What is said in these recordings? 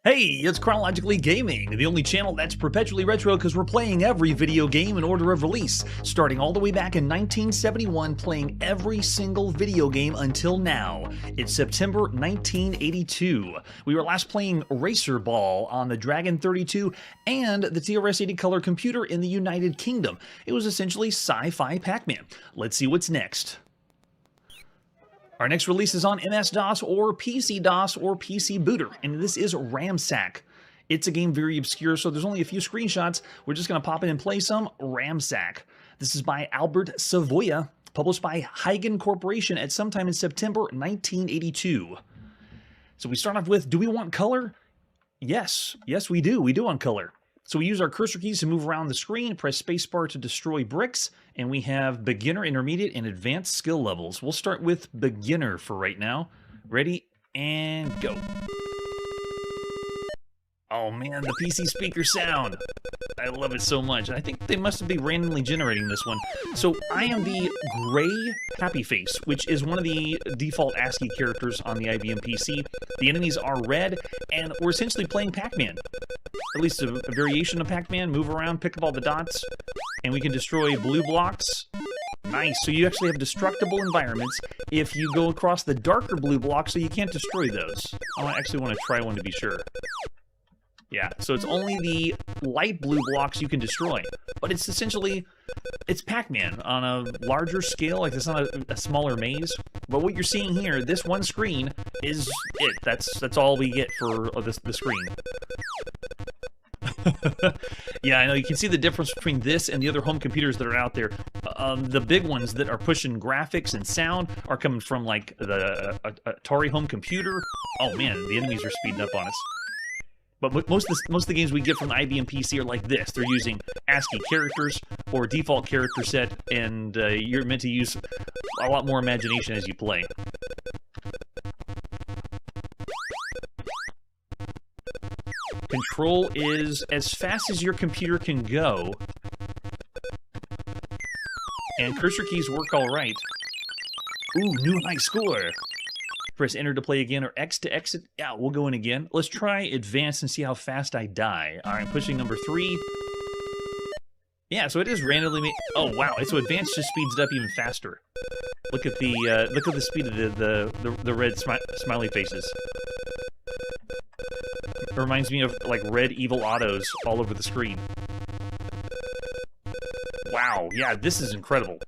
Hey, it's Chronologically Gaming, the only channel that's perpetually retro because we're playing every video game in order of release, starting all the way back in 1971, playing every single video game until now. It's September 1982. We were last playing Racer Ball on the Dragon 32 and the TRS-80 color computer in the United Kingdom. It was essentially sci-fi Pac-Man. Let's see what's next. Our next release is on MS-DOS or PC-DOS or PC Booter, and this is Ramsack. It's a game very obscure, so there's only a few screenshots. We're just going to pop in and play some Ramsack. This is by Albert Savoia, published by Huygen Corporation at sometime in September 1982. So we start off with, do we want color? Yes, we do. We do want color. So we use our cursor keys to move around the screen, press spacebar to destroy bricks, and we have beginner, intermediate, and advanced skill levels. We'll start with beginner for right now. Ready, and go. Oh man, the PC speaker sound. I love it so much. I think they must be randomly generating this one. So I am the gray happy face, which is one of the default ASCII characters on the IBM PC. The enemies are red, and we're essentially playing Pac-Man. At least a variation of Pac-Man. Move around, pick up all the dots, and we can destroy blue blocks. Nice, so you actually have destructible environments if you go across the darker blue blocks, so you can't destroy those. I actually want to try one to be sure. Yeah, so it's only the light blue blocks you can destroy. But it's essentially, it's Pac-Man on a larger scale, like it's not a smaller maze. But what you're seeing here, this one screen is it. That's all we get for the screen. Yeah, I know, you can see the difference between this and the other home computers that are out there. The big ones that are pushing graphics and sound are coming from like the Atari home computer. Oh man, the enemies are speeding up on us. But most of the games we get from the IBM PC are like this. They're using ASCII characters or default character set, and you're meant to use a lot more imagination as you play. Control is as fast as your computer can go, and cursor keys work all right. Ooh, new high score. Press enter to play again, or X to exit. Yeah, we'll go in again. Let's try advanced and see how fast I die. All right, pushing number 3. Yeah, so it is randomly made. Oh wow, so advanced just speeds it up even faster. Look at the speed of the red smiley faces. It reminds me of like red evil autos all over the screen. Wow, yeah, this is incredible.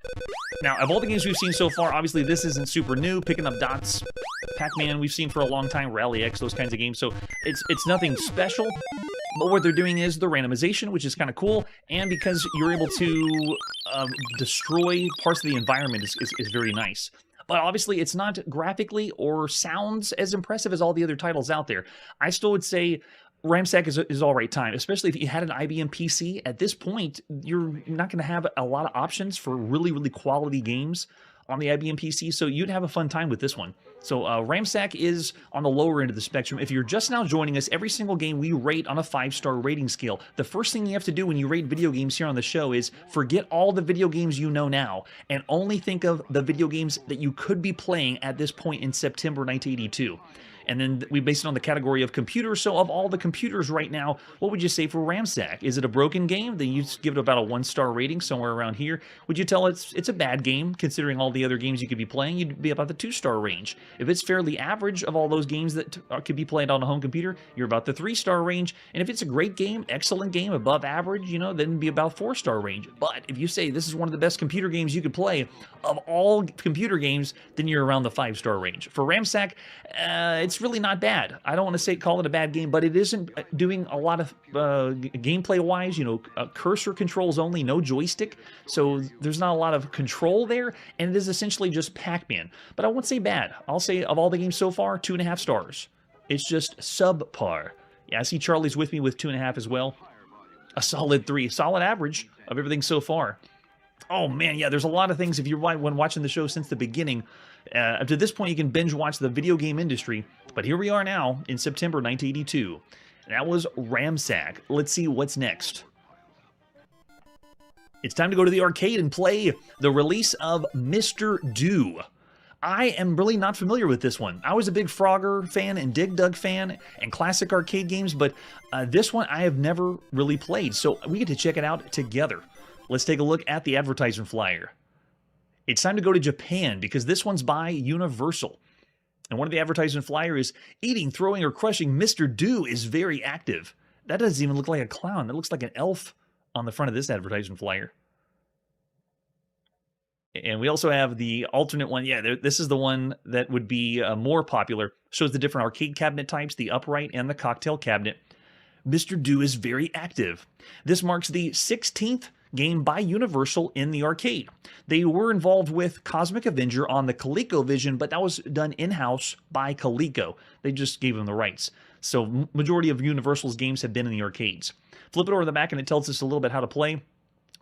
Now, of all the games we've seen so far, obviously this isn't super new. Picking up dots, Pac-Man we've seen for a long time, Rally X, those kinds of games. So it's nothing special. But what they're doing is the randomization, which is kind of cool. And because you're able to destroy parts of the environment is very nice. But obviously, it's not graphically or sounds as impressive as all the other titles out there. I still would say Ramsack is all right time, especially if you had an IBM PC. At this point, you're not going to have a lot of options for really, really quality games on the IBM PC, so you'd have a fun time with this one. So Ramsack is on the lower end of the spectrum. If you're just now joining us, every single game we rate on a 5-star rating scale. The first thing you have to do when you rate video games here on the show is forget all the video games you know now and only think of the video games that you could be playing at this point in September 1982. And then we base it on the category of computers. So of all the computers right now, what would you say for Ramsack? Is it a broken game? Then you give it about a 1-star rating, somewhere around here. Would you tell it's a bad game, considering all the other games you could be playing? You'd be about the 2-star range. If it's fairly average of all those games that could be played on a home computer, you're about the 3-star range. And if it's a great game, excellent game, above average, you know, then it'd be about 4-star range. But if you say this is one of the best computer games you could play of all computer games, then you're around the 5-star range. For Ramsack, it's really not bad. I don't want to call it a bad game, but it isn't doing a lot of gameplay-wise, you know, cursor controls only, no joystick, so there's not a lot of control there, and it is essentially just Pac-Man. But I won't say bad. I'll say of all the games so far, 2.5 stars. It's just subpar. Yeah, I see Charlie's with me with 2.5 as well. A solid 3. Solid average of everything so far. Oh man, yeah, there's a lot of things. If you're when watching the show since the beginning, up to this point you can binge watch the video game industry. But here we are now in September 1982. That was Ramsack. Let's see what's next. It's time to go to the arcade and play the release of Mr. Do. I am really not familiar with this one. I was a big Frogger fan and Dig Dug fan and classic arcade games, but this one I have never really played, so we get to check it out together. Let's take a look at the advertisement flyer. It's time to go to Japan because this one's by Universal. And one of the advertisement flyer is, eating, throwing, or crushing Mr. Do is very active. That doesn't even look like a clown. That looks like an elf on the front of this advertisement flyer. And we also have the alternate one. Yeah, this is the one that would be more popular. Shows the different arcade cabinet types, the upright and the cocktail cabinet. Mr. Do is very active. This marks the 16th game by Universal in the arcade. They were involved with Cosmic Avenger on the ColecoVision, but that was done in-house by Coleco. They just gave them the rights. So majority of Universal's games have been in the arcades. Flip it over the back and it tells us a little bit how to play.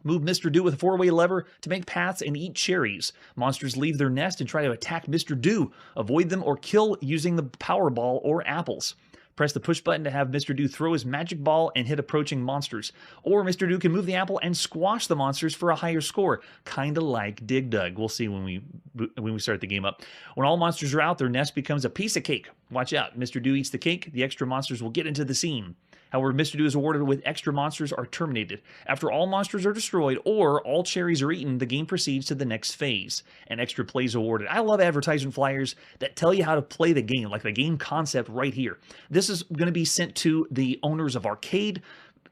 Move Mr. Do with a 4-way lever to make paths and eat cherries. Monsters leave their nest and try to attack Mr. Do. Avoid them or kill using the power ball or apples. Press the push button to have Mr. Do throw his magic ball and hit approaching monsters. Or Mr. Do can move the apple and squash the monsters for a higher score. Kinda like Dig Dug. We'll see when we start the game up. When all monsters are out, their nest becomes a piece of cake. Watch out. Mr. Do eats the cake. The extra monsters will get into the scene. However, Mr. Do is awarded with extra monsters are terminated. After all monsters are destroyed or all cherries are eaten, the game proceeds to the next phase. An extra play is awarded. I love advertisement flyers that tell you how to play the game, like the game concept right here. This is going to be sent to the owners of arcade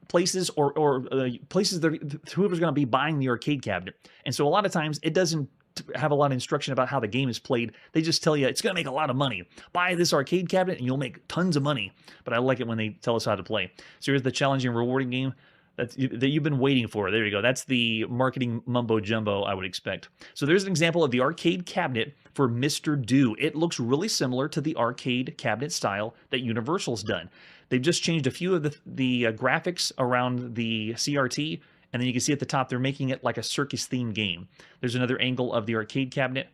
places or places that whoever's going to be buying the arcade cabinet. And so a lot of times it doesn't have a lot of instruction about how the game is played. They just tell you it's going to make a lot of money. Buy this arcade cabinet and you'll make tons of money. But I like it when they tell us how to play. So here's the challenging, rewarding game that you've been waiting for. There you go. That's the marketing mumbo jumbo I would expect. So there's an example of the arcade cabinet for Mr. Do. It looks really similar to the arcade cabinet style that Universal's done. They've just changed a few of the graphics around the CRT. And then you can see at the top, they're making it like a circus-themed game. There's another angle of the arcade cabinet.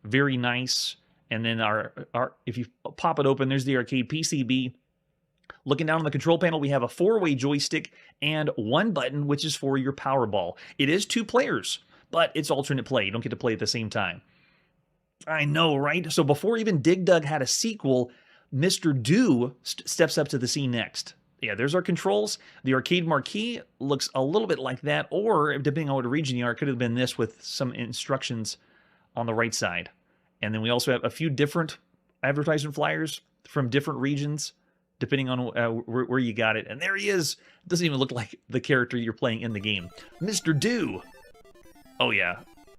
Very nice. And then if you pop it open, there's the arcade PCB. Looking down on the control panel, we have a 4-way joystick and one button, which is for your power ball. It is 2 players, but it's alternate play. You don't get to play at the same time. I know, right? So before even Dig Dug had a sequel, Mr. Do steps up to the scene next. Yeah, there's our controls. The arcade marquee looks a little bit like that, or depending on what region you are, it could have been this with some instructions on the right side. And then we also have a few different advertisement flyers from different regions, depending on where you got it. And there he is. Doesn't even look like the character you're playing in the game. Mr. Do. Oh, yeah.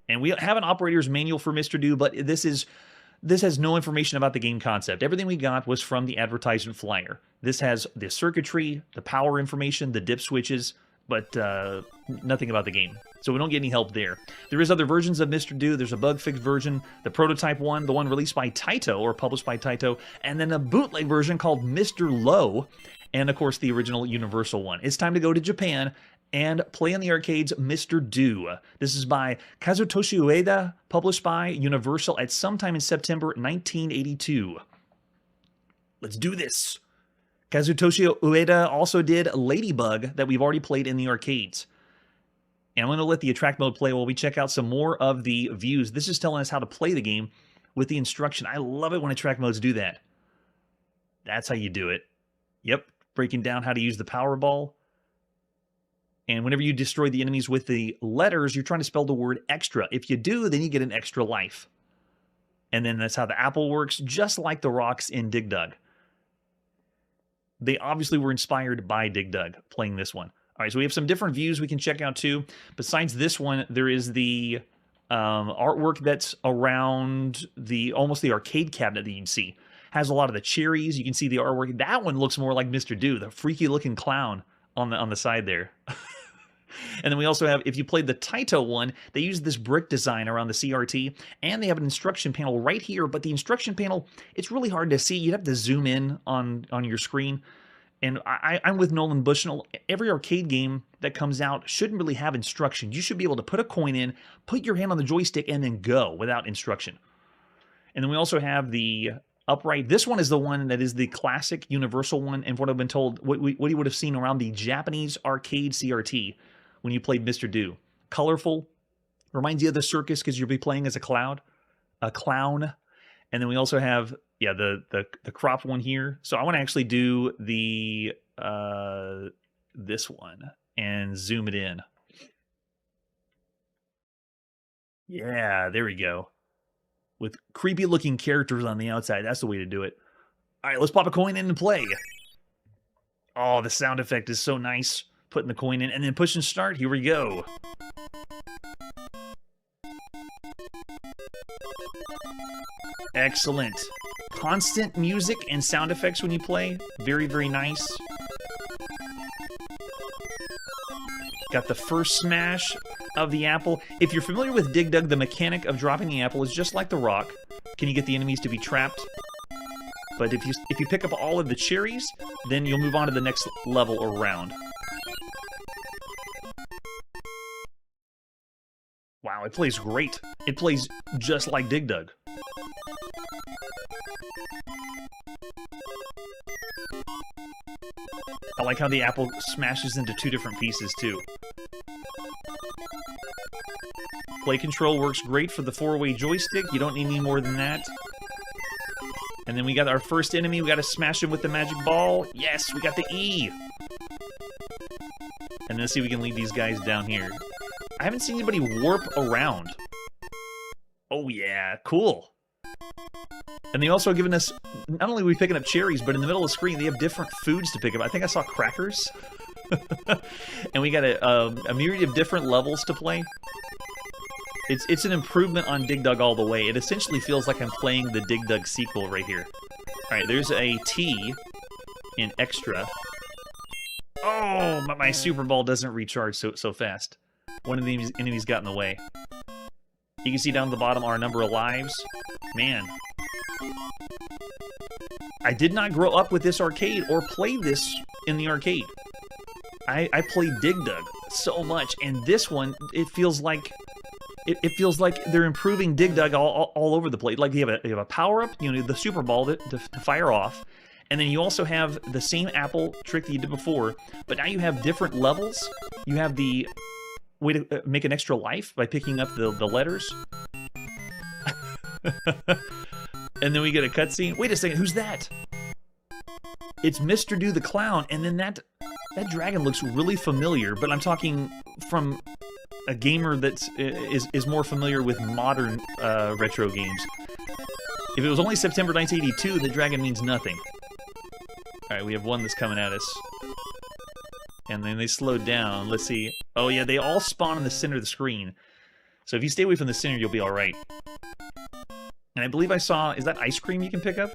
And we have an operator's manual for Mr. Do, but this has no information about the game concept. Everything we got was from the advertisement flyer. This has the circuitry, the power information, the dip switches, but nothing about the game. So we don't get any help there. There is other versions of Mr. Do. There's a bug-fixed version, the prototype one, the one released by Taito or published by Taito, and then a bootleg version called Mr. Low, and of course the original Universal one. It's time to go to Japan and play in the arcades Mr. Do. This is by Kazutoshi Ueda, published by Universal at sometime in September 1982. Let's do this. Kazutoshi Ueda also did Ladybug that we've already played in the arcades. And I'm going to let the attract mode play while we check out some more of the views. This is telling us how to play the game with the instruction. I love it when attract modes do that. That's how you do it. Yep, breaking down how to use the power ball. And whenever you destroy the enemies with the letters, you're trying to spell the word extra. If you do, then you get an extra life. And then that's how the apple works, just like the rocks in Dig Dug. They obviously were inspired by Dig Dug playing this one. All right, so we have some different views we can check out too. Besides this one, there is the artwork that's around almost the arcade cabinet that you can see. Has a lot of the cherries. You can see the artwork. That one looks more like Mr. Do, the freaky looking clown on the side there. And then we also have, if you played the Taito one, they use this brick design around the CRT, and they have an instruction panel right here, but the instruction panel, it's really hard to see. You'd have to zoom in on your screen. And I'm with Nolan Bushnell. Every arcade game that comes out shouldn't really have instructions. You should be able to put a coin in, put your hand on the joystick, and then go without instruction. And then we also have the upright. This one is the one that is the classic Universal one, and what I've been told, what you would have seen around the Japanese arcade CRT when you played Mr. Do. Colorful, reminds you of the circus because you'll be playing as a clown. And then we also have, yeah, the cropped one here. So I want to actually do the this one and zoom it in. Yeah, there we go. With creepy looking characters on the outside. That's the way to do it. All right, let's pop a coin in and play. Oh, the sound effect is so nice. Putting the coin in and then pushing start. Here we go. Excellent. Constant music and sound effects when you play. Very, very nice. Got the first smash of the apple. If you're familiar with Dig Dug, the mechanic of dropping the apple is just like the rock. Can you get the enemies to be trapped? But if you pick up all of the cherries, then you'll move on to the next level or round. Wow, it plays great. It plays just like Dig Dug. I like how the apple smashes into two different pieces, too. Play control works great for the 4-way joystick. You don't need any more than that. And then we got our first enemy. We got to smash him with the magic ball. Yes, we got the E. And let's see if we can lead these guys down here. I haven't seen anybody warp around. Oh, yeah. Cool. And they also have given us, not only are we picking up cherries, but in the middle of the screen, they have different foods to pick up. I think I saw crackers. And we got a myriad of different levels to play. It's an improvement on Dig Dug all the way. It essentially feels like I'm playing the Dig Dug sequel right here. All right, there's a T in extra. Oh, but my Super Ball doesn't recharge so fast. One of the enemies got in the way. You can see down at the bottom our number of lives. Man. I did not grow up with this arcade or play this in the arcade. I played Dig Dug so much, and this one, it feels like they're improving Dig Dug all over the place. Like you have a power-up, you know, the Super Ball to fire off, and then you also have the same apple trick that you did before, but now you have different levels. You have the way to make an extra life by picking up the letters. And then we get a cutscene. Wait a second, who's that? It's Mr. Do the Clown, and then that dragon looks really familiar, but I'm talking from a gamer that is more familiar with modern retro games. If it was only September 1982, the dragon means nothing. Alright, we have one that's coming at us. And then they slowed down. Let's see. Oh yeah, they all spawn in the center of the screen. So if you stay away from the center, you'll be alright. And I believe I saw... Is that ice cream you can pick up?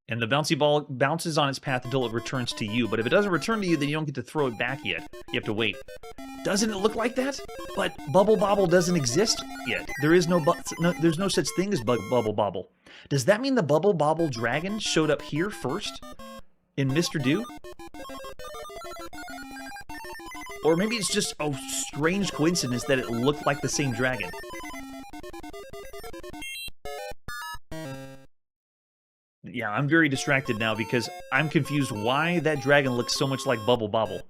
And the bouncy ball bounces on its path until it returns to you. But if it doesn't return to you, then you don't get to throw it back yet. You have to wait. Doesn't it look like that? But Bubble Bobble doesn't exist yet. There is there's no such thing as Bubble Bobble. Does that mean the Bubble Bobble dragon showed up here first? In Mr. Do? Or maybe it's just a strange coincidence that it looked like the same dragon. Yeah, I'm very distracted now because I'm confused why that dragon looks so much like Bubble Bobble.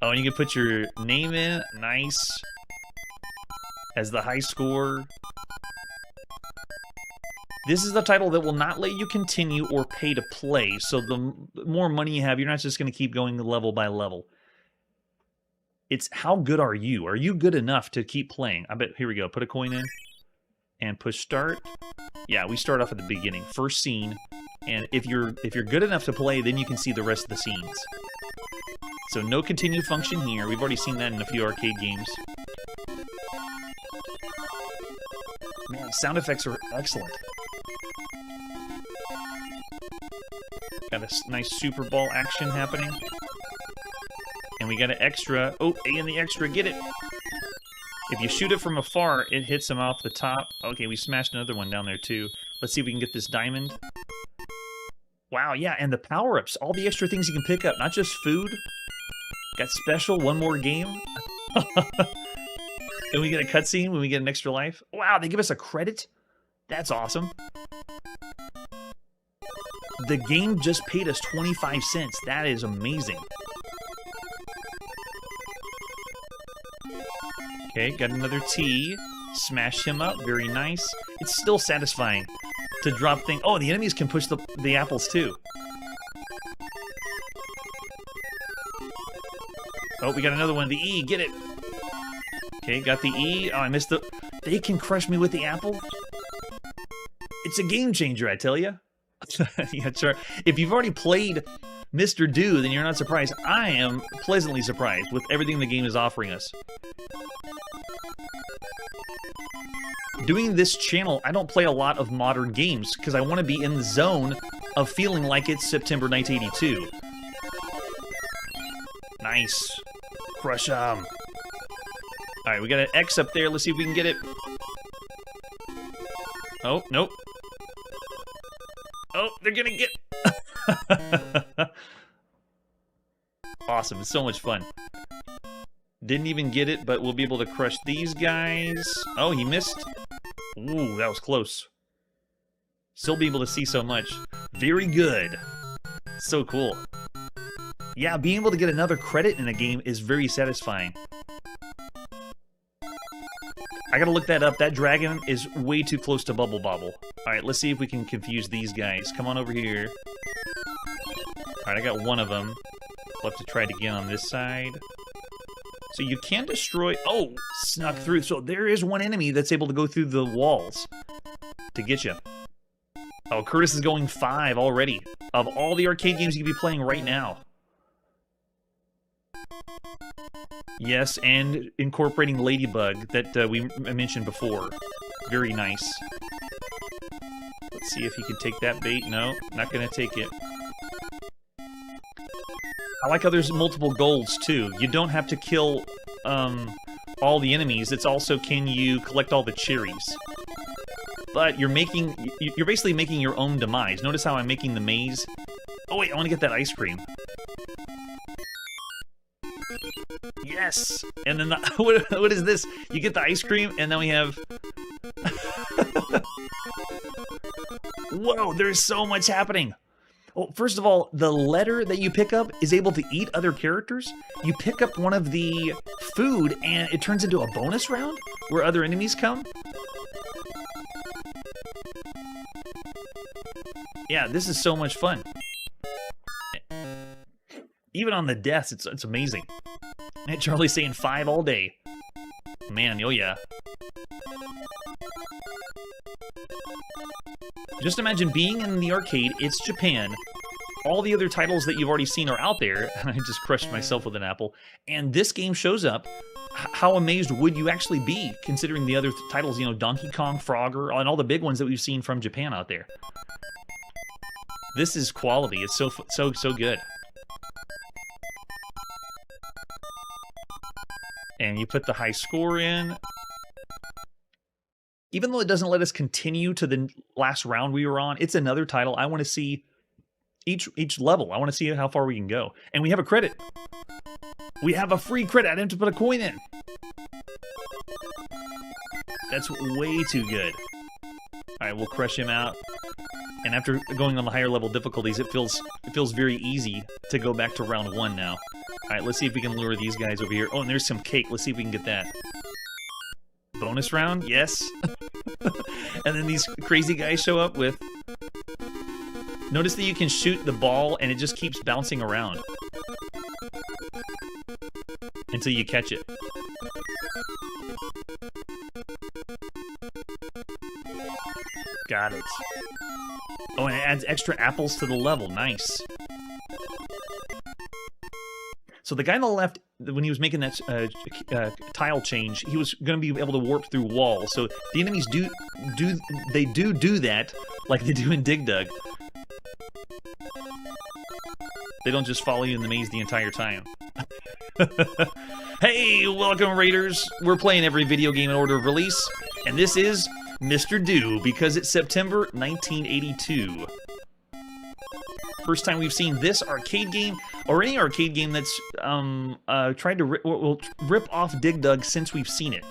Oh, and you can put your name in. Nice. As the high score. This is the title that will not let you continue or pay to play, so the more money you have, you're not just going to keep going level by level. It's how good are you? Are you good enough to keep playing? I bet, here we go, put a coin in, and push start. Yeah, we start off at the beginning, first scene, and if you're good enough to play, then you can see the rest of the scenes. So no continue function here, we've already seen that in a few arcade games. Man, sound effects are excellent. Got a nice Super Ball action happening. And we got an extra. Oh, A in the extra, get it! If you shoot it from afar, it hits him off the top. Okay, we smashed another one down there too. Let's see if we can get this diamond. Wow, yeah, and the power-ups. All the extra things you can pick up, not just food. Got special, one more game. And we get a cutscene when we get an extra life. Wow, they give us a credit? That's awesome. The game just paid us 25 cents. That is amazing. Okay, got another T. Smash him up. Very nice. It's still satisfying to drop things. Oh, the enemies can push the apples too. Oh, we got another one. The E. Get it. Okay, got the E. Oh, I missed the... They can crush me with the apple? It's a game changer, I tell you. Yeah, sure. If you've already played Mr. Do, then you're not surprised. I am pleasantly surprised with everything the game is offering us. Doing this channel, I don't play a lot of modern games because I want to be in the zone of feeling like it's September 1982. Nice. Crush 'em. Alright, we got an X up there. Let's see if we can get it. Oh, nope. Oh, they're gonna get... Awesome, it's so much fun. Didn't even get it, but we'll be able to crush these guys. Oh, he missed. Ooh, that was close. Still be able to see so much. Very good. So cool. Yeah, being able to get another credit in a game is very satisfying. I gotta look that up. That dragon is way too close to Bubble Bobble. Alright, let's see if we can confuse these guys. Come on over here. Alright, I got one of them. We'll have to try it again on this side. So you can destroy... Oh, snuck through. So there is one enemy that's able to go through the walls to get you. Oh, Curtis is going 5 already. Of all the arcade games you could be playing right now. Yes, and incorporating Ladybug that we mentioned before. Very nice. Let's see if he can take that bait. No, not going to take it. I like how there's multiple goals, too. You don't have to kill all the enemies. It's also, can you collect all the cherries? But you're basically making your own demise. Notice how I'm making the maze. Oh, wait, I want to get that ice cream. Yes! And then, what is this? You get the ice cream, and then we have... Whoa, there's so much happening! Well, first of all, the letter that you pick up is able to eat other characters. You pick up one of the food, and it turns into a bonus round where other enemies come. Yeah, this is so much fun. Even on the deaths, it's amazing. And Charlie's saying 5 all day. Man, oh yeah. Just imagine being in the arcade, it's Japan, all the other titles that you've already seen are out there, and I just crushed myself with an apple, and this game shows up. How amazed would you actually be, considering the other titles, you know, Donkey Kong, Frogger, and all the big ones that we've seen from Japan out there. This is quality. It's so good. And you put the high score in. Even though it doesn't let us continue to the last round we were on, it's another title. I want to see each level. I want to see how far we can go. And we have a credit. We have a free credit. I didn't have to put a coin in. That's way too good. All right, we'll crush him out. And after going on the higher level difficulties, it feels very easy to go back to round 1 now. All right, let's see if we can lure these guys over here. Oh, and there's some cake. Let's see if we can get that. Bonus round? Yes. And then these crazy guys show up with... Notice that you can shoot the ball and it just keeps bouncing around. Until you catch it. Got it. Oh, and it adds extra apples to the level. Nice. So the guy on the left, when he was making that tile change, he was going to be able to warp through walls. So the enemies do that, like they do in Dig Dug. They don't just follow you in the maze the entire time. Hey, welcome Raiders! We're playing every video game in order of release, and this is Mr. Do, because it's September 1982. First time we've seen this arcade game, or any arcade game that's tried to rip off Dig Dug since we've seen it.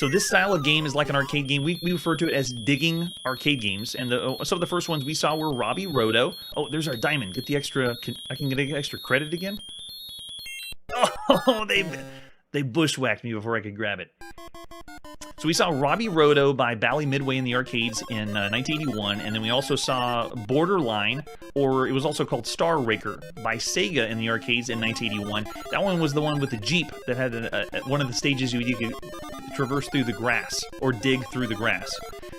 So this style of game is like an arcade game. We refer to it as digging arcade games. And some of the first ones we saw were Robbie Roto. Oh, there's our diamond. Get the extra... I can get extra credit again? Oh, they bushwhacked me before I could grab it. So we saw Robbie Roto by Bally Midway in the arcades in 1981, and then we also saw Borderline, or it was also called Star Raker, by Sega in the arcades in 1981. That one was the one with the Jeep that had one of the stages you could traverse through the grass, or dig through the grass.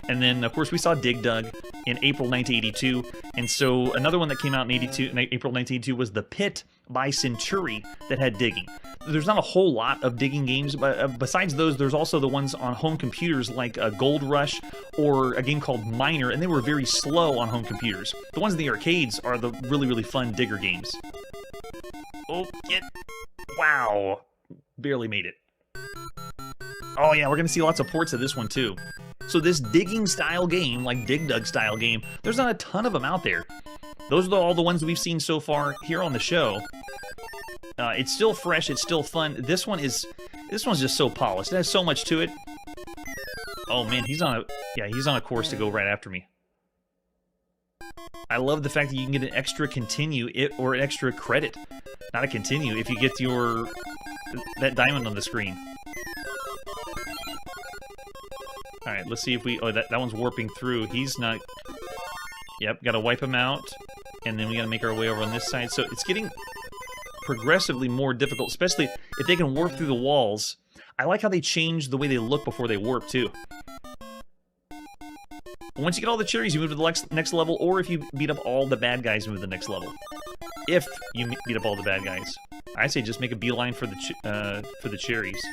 And then, of course, we saw Dig Dug in April 1982, and so another one that came out in April 1982 was The Pit by Century that had digging. There's not a whole lot of digging games, but besides those, there's also the ones on home computers like Gold Rush or a game called Miner, and they were very slow on home computers. The ones in the arcades are the really, really fun digger games. Oh, wow. Barely made it. Oh yeah, we're going to see lots of ports of this one too. So this digging style game, like Dig Dug style game, there's not a ton of them out there. Those are all the ones we've seen so far here on the show. It's still fresh, it's still fun. This one's just so polished. It has so much to it. Oh man, he's on a course to go right after me. I love the fact that you can get an extra continue or an extra credit. Not a continue if you get that diamond on the screen. Alright, let's see if we... Oh, that one's warping through. He's not... Yep, gotta wipe him out. And then we gotta make our way over on this side. So it's getting progressively more difficult, especially if they can warp through the walls. I like how they change the way they look before they warp, too. Once you get all the cherries, you move to the next level, or if you beat up all the bad guys, you move to the next level. If you beat up all the bad guys. I say just make a beeline for the cherries.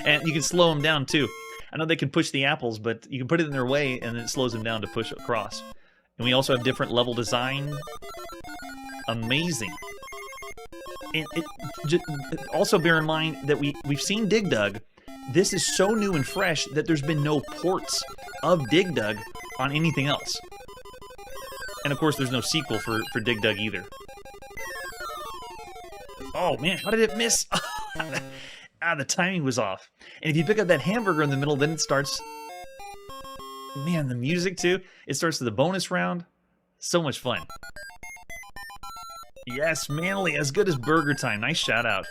And you can slow them down, too. I know they can push the apples, but you can put it in their way, and it slows them down to push across. And we also have different level design. Amazing. And also bear in mind that we've seen Dig Dug. This is so new and fresh that there's been no ports of Dig Dug on anything else. And of course, there's no sequel for Dig Dug either. Oh man, how did it miss? The timing was off. And if you pick up that hamburger in the middle, then it starts... Man, the music too. It starts to the bonus round. So much fun. Yes, Manly, as good as Burger Time. Nice shout out.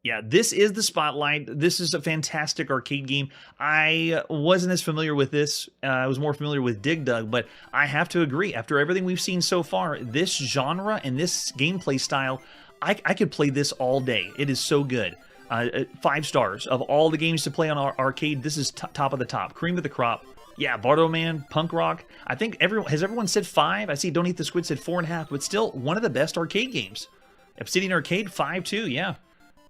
Yeah, this is the Spotlight. This is a fantastic arcade game. I wasn't as familiar with this. I was more familiar with Dig Dug, but I have to agree. After everything we've seen so far, this genre and this gameplay style, I could play this all day. It is so good. 5 stars. Of all the games to play on our arcade, this is top of the top. Cream of the crop. Yeah, Bardo-Man, Punk Rock. I think everyone said 5? I see Don't Eat the Squid said 4.5, but still one of the best arcade games. Obsidian Arcade, 5 too, yeah.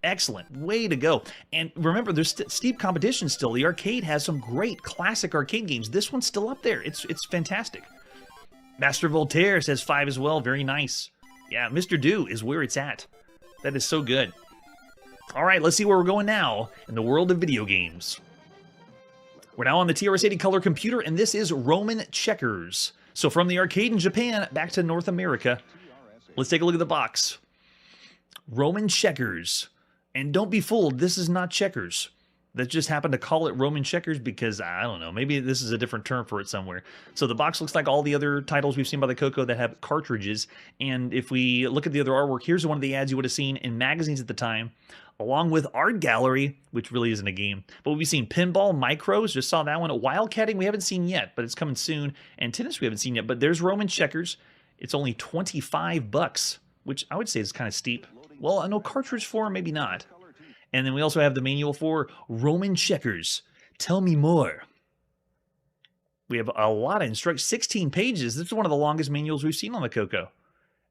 Excellent. Way to go. And remember, there's steep competition still. The arcade has some great classic arcade games. This one's still up there. It's fantastic. Master Voltaire says 5 as well. Very nice. Yeah, Mr. Do is where it's at. That is so good. All right, let's see where we're going now in the world of video games. We're now on the TRS-80 color computer, and this is Roman Checkers. So from the arcade in Japan back to North America, let's take a look at the box. Roman Checkers. And don't be fooled, this is not checkers. That just happened to call it Roman Checkers because, I don't know, maybe this is a different term for it somewhere. So the box looks like all the other titles we've seen by the Coco that have cartridges. And if we look at the other artwork, here's one of the ads you would have seen in magazines at the time, along with Art Gallery, which really isn't a game. But we've seen Pinball, Micros, just saw that one. Wildcatting we haven't seen yet, but it's coming soon. And Tennis we haven't seen yet, but there's Roman Checkers. It's only $25, which I would say is kind of steep. Well, I know cartridge for, maybe not. And then we also have the manual for Roman Checkers. Tell me more. We have a lot of instructions, 16 pages. This is one of the longest manuals we've seen on the Coco.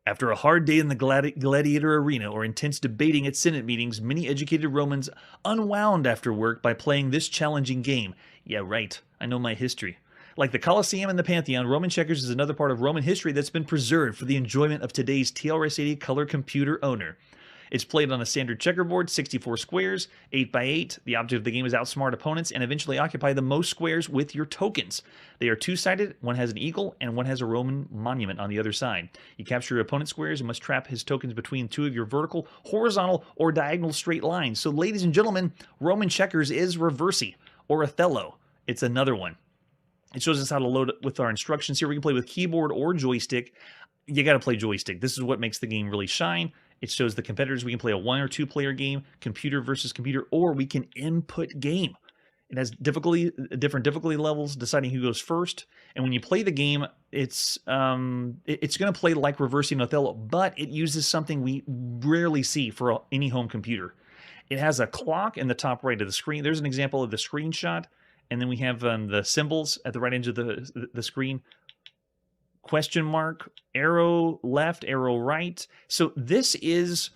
After a hard day in the gladiator arena or intense debating at Senate meetings, many educated Romans unwound after work by playing this challenging game. Yeah, right. I know my history. Like the Colosseum and the Pantheon, Roman Checkers is another part of Roman history that's been preserved for the enjoyment of today's TRS-80 color computer owner. It's played on a standard checkerboard, 64 squares, 8 by 8. The object of the game is outsmart opponents and eventually occupy the most squares with your tokens. They are two-sided. One has an eagle and one has a Roman monument on the other side. You capture your opponent's squares and must trap his tokens between two of your vertical, horizontal, or diagonal straight lines. So, ladies and gentlemen, Roman checkers is Reversi, or Othello. It's another one. It shows us how to load it with our instructions here. We can play with keyboard or joystick. You got to play joystick. This is what makes the game really shine. It shows the competitors. We can play a 1 or 2 player game, computer versus computer, or we can input game. It has different difficulty levels, deciding who goes first. And when you play the game, it's going to play like Reversi and Othello, but it uses something we rarely see for any home computer. It has a clock in the top right of the screen. There's an example of the screenshot. And then we have the symbols at the right edge of the screen. Question mark, arrow left, arrow right. So this is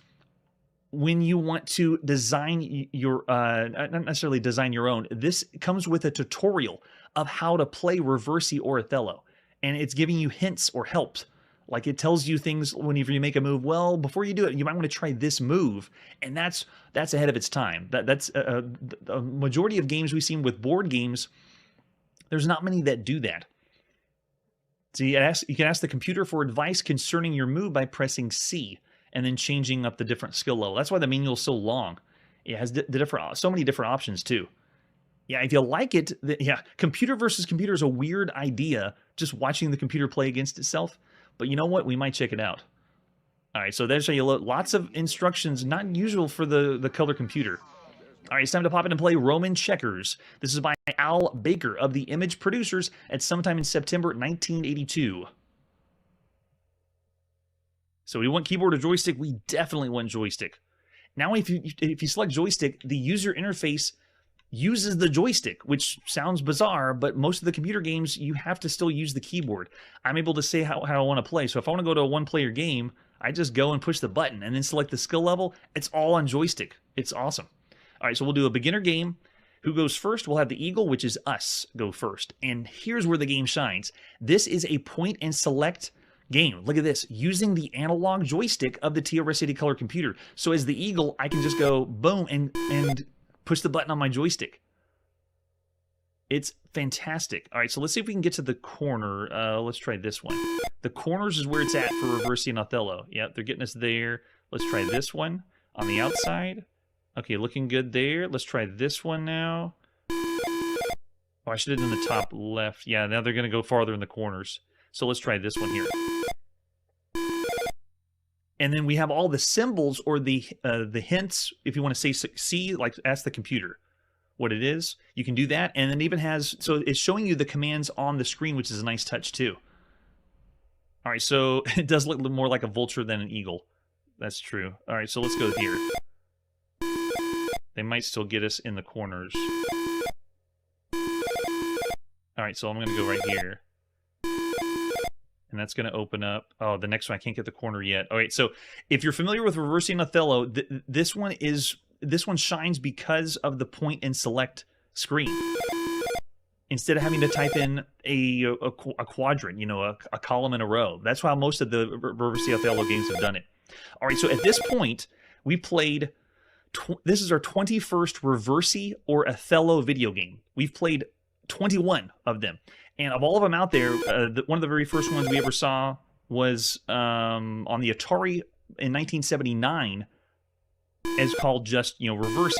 when you want to design your, not necessarily design your own. This comes with a tutorial of how to play Reversi or Othello. And it's giving you hints or helps. Like it tells you things whenever you make a move. Well, before you do it, you might want to try this move, and that's ahead of its time. That's a majority of games we've seen with board games. There's not many that do that. So you can ask the computer for advice concerning your move by pressing C, and then changing up the different skill level. That's why the manual is so long. It has so many different options too. Yeah, if you like it, yeah, computer versus computer is a weird idea. Just watching the computer play against itself. But you know what? We might check it out. All right, so there's how you load. Lots of instructions, not usual for the color computer. All right, it's time to pop in and play Roman Checkers. This is by Al Baker of the Image Producers at sometime in September 1982. So we want keyboard or joystick? We definitely want joystick. Now if you select joystick, the user interface uses the joystick, which sounds bizarre, but most of the computer games, you have to still use the keyboard. I'm able to say how I want to play. So if I want to go to a one-player game, I just go and push the button and then select the skill level. It's all on joystick. It's awesome. All right, so we'll do a beginner game. Who goes first? We'll have the eagle, which is us, go first. And here's where the game shines. This is a point and select game. Look at this, using the analog joystick of the TRS-80 color computer. So as the eagle, I can just go boom and push the button on my joystick. It's fantastic. All right, so let's see if we can get to the corner. Let's try this one. The corners is where it's at for Reversi and Othello. Yep, they're getting us there. Let's try this one on the outside. Okay, looking good there. Let's try this one now. Oh, I should have done the top left. Yeah, now they're going to go farther in the corners. So let's try this one here. And then we have all the symbols or the hints. If you want to say C, like ask the computer what it is, you can do that. And it even has, so it's showing you the commands on the screen, which is a nice touch too. All right, so it does look more like a vulture than an eagle. That's true. All right, so let's go here. They might still get us in the corners. All right, so I'm going to go right here. And that's going to open up. Oh, the next one, I can't get the corner yet. All right, so if you're familiar with Reversi and Othello, this one shines because of the point and select screen. Instead of having to type in a quadrant, you know, a column in a row. That's how most of the Reversi Othello games have done it. All right, so at this point, we played. This is our 21st Reversi or Othello video game. We've played 21 of them. And of all of them out there, one of the very first ones we ever saw was on the Atari in 1979, as called just, you know, Reversi.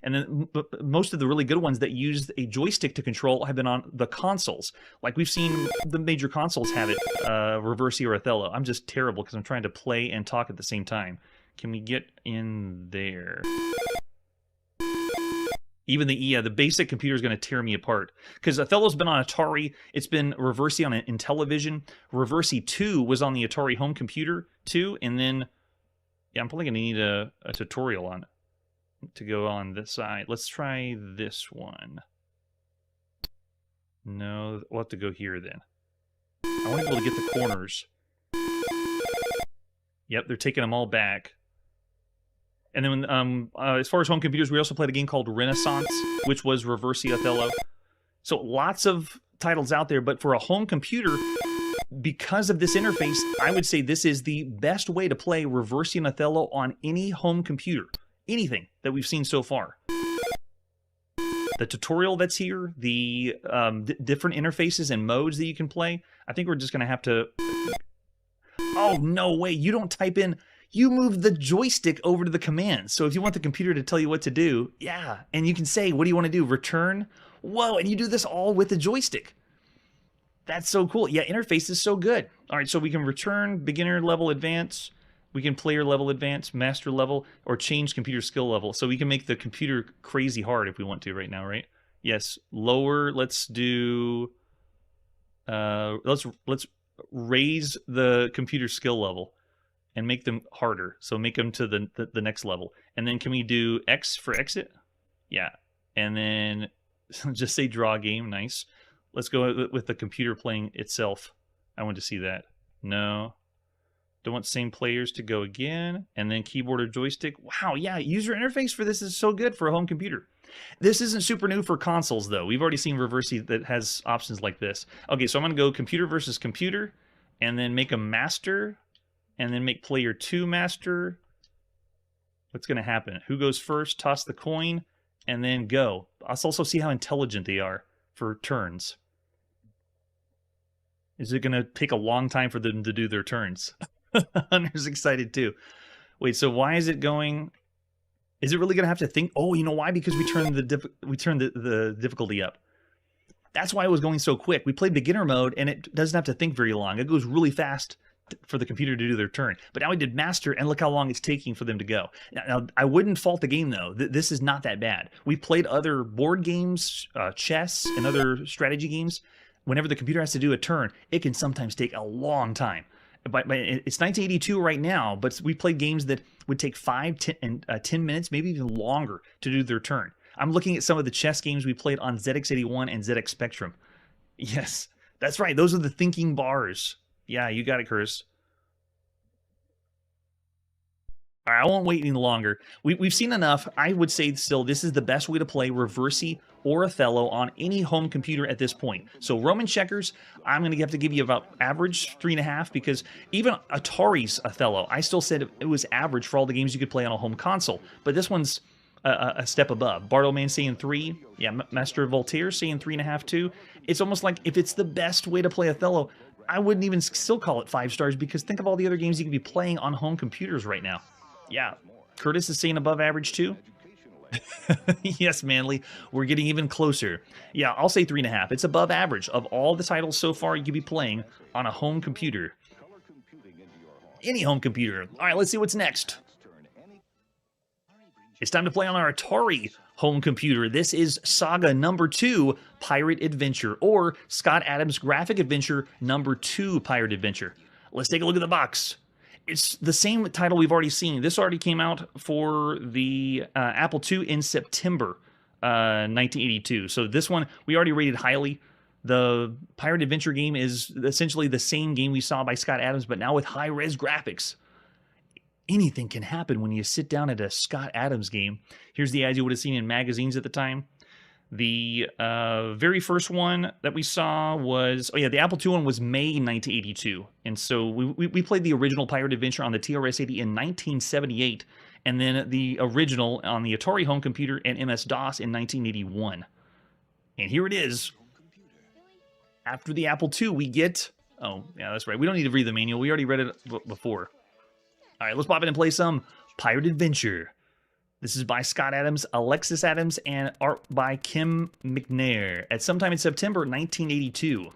And then most of the really good ones that used a joystick to control have been on the consoles. Like we've seen the major consoles have it, Reversi or Othello. I'm just terrible because I'm trying to play and talk at the same time. Can we get in there? Even the basic computer is going to tear me apart. Because Othello's been on Atari. It's been Reversi on Intellivision. Reversi 2 was on the Atari home computer too. And then, yeah, I'm probably going to need a tutorial on it to go on this side. Let's try this one. No, we'll have to go here then. I want to be able to get the corners. Yep, they're taking them all back. And then as far as home computers, we also played a game called Renaissance, which was Reversi Othello. So lots of titles out there, but for a home computer, because of this interface, I would say this is the best way to play Reversing Othello on any home computer. Anything that we've seen so far. The tutorial that's here, the different interfaces and modes that you can play, I think we're just going to have to... Oh, no way. You don't type in... You move the joystick over to the commands. So if you want the computer to tell you what to do, yeah. And you can say, what do you want to do? Return? Whoa, and you do this all with the joystick. That's so cool. Yeah, interface is so good. All right, so we can return, beginner level, advance. We can player level, advance, master level, or change computer skill level. So we can make the computer crazy hard if we want to right now, right? Yes, lower. Let's do... let's raise the computer skill level and make them harder. So make them to the next level. And then can we do X for exit? Yeah. And then just say draw game. Nice. Let's go with the computer playing itself. I want to see that. No. Don't want same players to go again. And then keyboard or joystick. Wow, yeah, user interface for this is so good for a home computer. This isn't super new for consoles, though. We've already seen Reversi that has options like this. Okay, so I'm going to go computer versus computer, and then make a master, and then make player 2 master. What's going to happen? Who goes first? Toss the coin, and then go. Let's also see how intelligent they are for turns. Is it going to take a long time for them to do their turns? Hunter's excited too. Wait, so why is it going? Is it really going to have to think? Oh, you know why? Because we turned the difficulty up. That's why it was going so quick. We played beginner mode, and it doesn't have to think very long. It goes really fast for the computer to do their turn. But now we did master, and look how long it's taking for them to go. Now I wouldn't fault the game, though. This is not that bad. We played other board games, chess, and other strategy games. Whenever the computer has to do a turn, it can sometimes take a long time. But it's 1982 right now, but we played games that would take 5, 10 minutes, maybe even longer to do their turn. I'm looking at some of the chess games we played on ZX81 and ZX Spectrum. Yes, that's right. Those are the thinking bars. Yeah, you got it, Curse. All right, I won't wait any longer. We've seen enough. I would say still this is the best way to play Reversi or Othello on any home computer at this point. So Roman checkers, I'm going to have to give you about average 3.5 because even Atari's Othello, I still said it was average for all the games you could play on a home console. But this one's a step above. Bartleman saying 3. Yeah, Master Voltaire saying 3.5 too. It's almost like if it's the best way to play Othello, I wouldn't even still call it 5 stars because think of all the other games you could be playing on home computers right now. Yeah, Curtis is saying above average too. Yes, Manly, we're getting even closer. Yeah, I'll say 3.5. It's above average of all the titles so far you could be playing on a home computer. Any home computer. All right, let's see what's next. It's time to play on our Atari home computer. This is Saga number 2, Pirate Adventure, or Scott Adams Graphic Adventure number 2, Pirate Adventure. Let's take a look at the box. It's the same title we've already seen. This already came out for the Apple II in September 1982. So this one, we already rated highly. The Pirate Adventure game is essentially the same game we saw by Scott Adams, but now with high-res graphics. Anything can happen when you sit down at a Scott Adams game. Here's the ads you would have seen in magazines at the time. The very first one that we saw was, oh yeah, the Apple II one was May 1982. And so we played the original Pirate Adventure on the TRS-80 in 1978, and then the original on the Atari home computer and MS-DOS in 1981. And here it is. After the Apple II, we get, oh yeah, that's right. We don't need to read the manual. We already read it before. All right, let's pop in and play some Pirate Adventure. This is by Scott Adams, Alexis Adams, and art by Kim McNair at sometime in September 1982.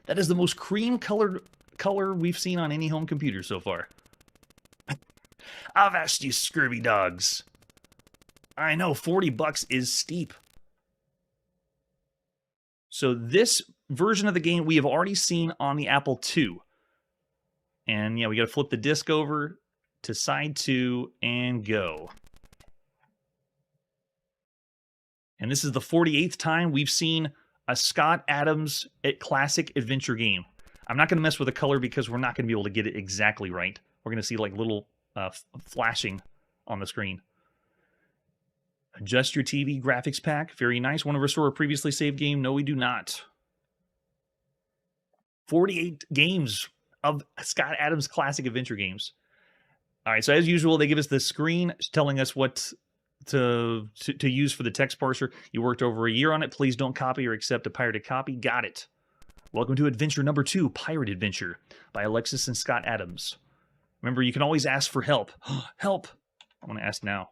That is the most cream-colored color we've seen on any home computer so far. Avast, you scurvy dogs. I know, $40 is steep. So this version of the game we have already seen on the Apple II. And yeah, we got to flip the disc over to side 2 and go. And this is the 48th time we've seen a Scott Adams classic adventure game. I'm not going to mess with the color because we're not going to be able to get it exactly right. We're going to see like little flashing on the screen. Adjust your TV graphics pack. Very nice. Want to restore a previously saved game? No, we do not. 48 games of Scott Adams classic adventure games. All right, so as usual, they give us the screen telling us what to use for the text parser. You worked over a year on it. Please don't copy or accept a pirated copy. Got it. Welcome to adventure number 2, Pirate Adventure by Alexis and Scott Adams. Remember, you can always ask for help. Help! I'm going to ask now.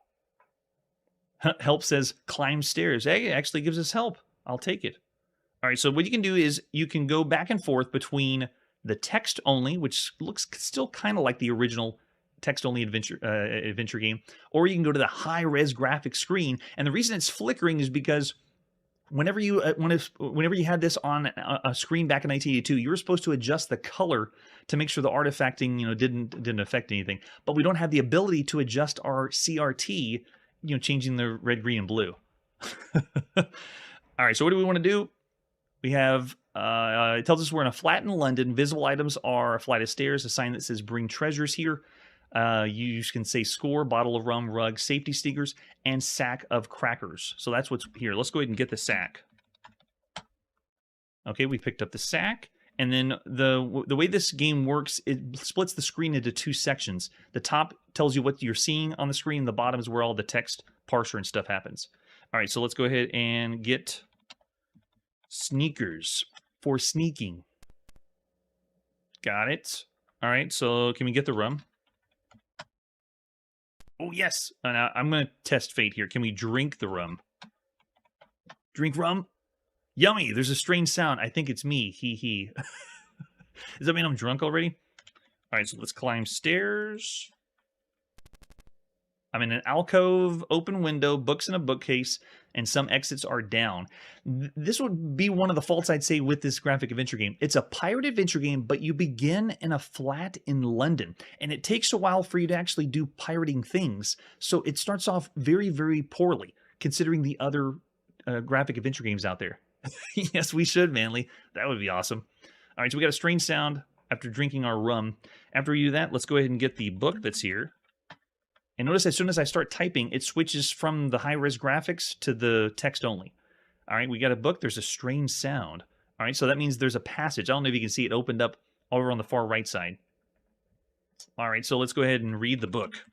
Help says climb stairs. Hey, it actually gives us help. I'll take it. All right, so what you can do is you can go back and forth between the text only, which looks still kind of like the original text-only adventure game, or you can go to the high-res graphic screen. And the reason it's flickering is because whenever you had this on a screen back in 1982, you were supposed to adjust the color to make sure the artifacting didn't affect anything. But we don't have the ability to adjust our CRT, changing the red, green, and blue. All right, so what do we want to do? We have it tells us we're in a flat in London. Visible items are a flight of stairs, a sign that says bring treasures here. You can say score, bottle of rum, rug, safety stickers, and sack of crackers. So that's what's here. Let's go ahead and get the sack. Okay, we picked up the sack. And then the way this game works, it splits the screen into 2 sections. The top tells you what you're seeing on the screen. The bottom is where all the text parser and stuff happens. All right, so let's go ahead and get sneakers for sneaking. Got it. All right, so can we get the rum? Oh, yes. Now I'm going to test fate here. Can we drink the rum? Drink rum? Yummy. There's a strange sound. I think it's me. Hee. Does that mean I'm drunk already? All right, so let's climb stairs. I'm in an alcove, open window, books in a bookcase, and some exits are down. This would be one of the faults I'd say with this graphic adventure game. It's a pirate adventure game, but you begin in a flat in London, and it takes a while for you to actually do pirating things. So it starts off very, very poorly, considering the other graphic adventure games out there. Yes, we should, Manly. That would be awesome. All right, so we got a strange sound after drinking our rum. After we do that, let's go ahead and get the book that's here. And notice as soon as I start typing, it switches from the high-res graphics to the text only. All right, we got a book. There's a strange sound. All right, so that means there's a passage. I don't know if you can see it opened up over on the far right side. All right, so let's go ahead and read the book.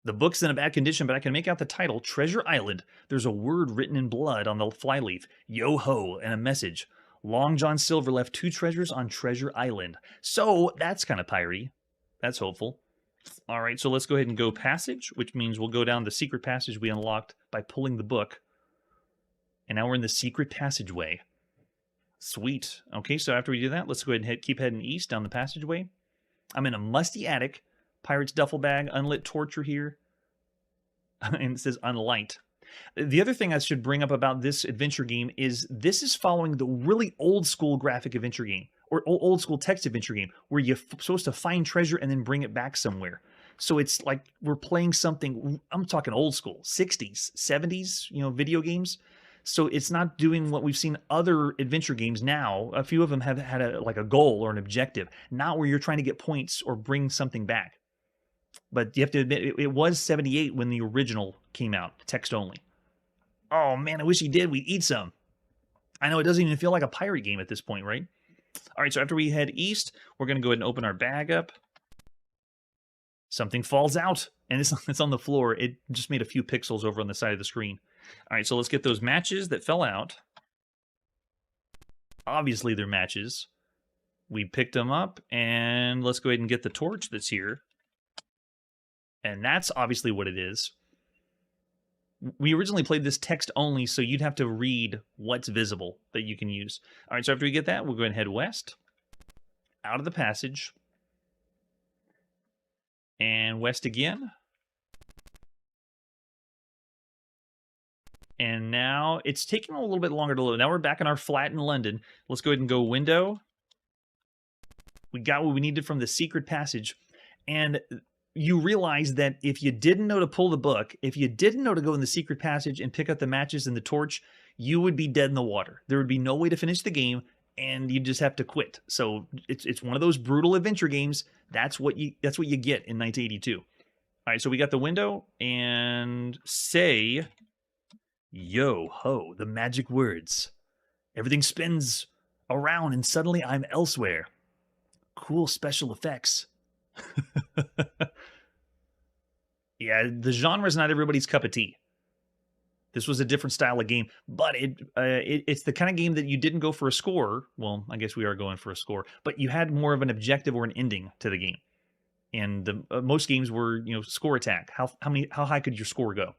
The book's in a bad condition, but I can make out the title, Treasure Island. There's a word written in blood on the flyleaf, yo-ho, and a message. Long John Silver left 2 treasures on Treasure Island. So that's kind of piratey. That's hopeful. All right, so let's go ahead and go passage, which means we'll go down the secret passage we unlocked by pulling the book. And now we're in the secret passageway. Sweet. Okay, so after we do that, let's go ahead and keep heading east down the passageway. I'm in a musty attic, pirate's duffel bag, unlit torch here, and it says unlight. The other thing I should bring up about this adventure game is this is following the really old school graphic adventure game, or old school text adventure game, where you're supposed to find treasure and then bring it back somewhere. So it's like we're playing something, I'm talking old school, 60s, 70s, video games. So it's not doing what we've seen other adventure games now. A few of them have had a goal or an objective, not where you're trying to get points or bring something back. But you have to admit, it was 78 when the original came out, text only. Oh man, I wish he did. We'd eat some. I know it doesn't even feel like a pirate game at this point, right? All right, so after we head east, we're going to go ahead and open our bag up. Something falls out, and it's on the floor. It just made a few pixels over on the side of the screen. All right, so let's get those matches that fell out. Obviously, they're matches. We picked them up, and let's go ahead and get the torch that's here. And that's obviously what it is. We originally played this text only, so you'd have to read what's visible that you can use. All right, so after we get that, we'll go ahead and head west, out of the passage, and west again. And now it's taking a little bit longer to load. Now we're back in our flat in London. Let's go ahead and go window. We got what we needed from the secret passage. And you realize that if you didn't know to pull the book, if you didn't know to go in the secret passage and pick up the matches and the torch, you would be dead in the water. There would be no way to finish the game, and you just have to quit. So it's one of those brutal adventure games. That's what you get in 1982. All right, so we got the window, and say, yo ho, the magic words. Everything spins around, and suddenly I'm elsewhere. Cool special effects. Yeah, the genre is not everybody's cup of tea. This was a different style of game, but it's the kind of game that you didn't go for a score. Well, I guess we are going for a score, but you had more of an objective or an ending to the game. And most games were, score attack. How high could your score go?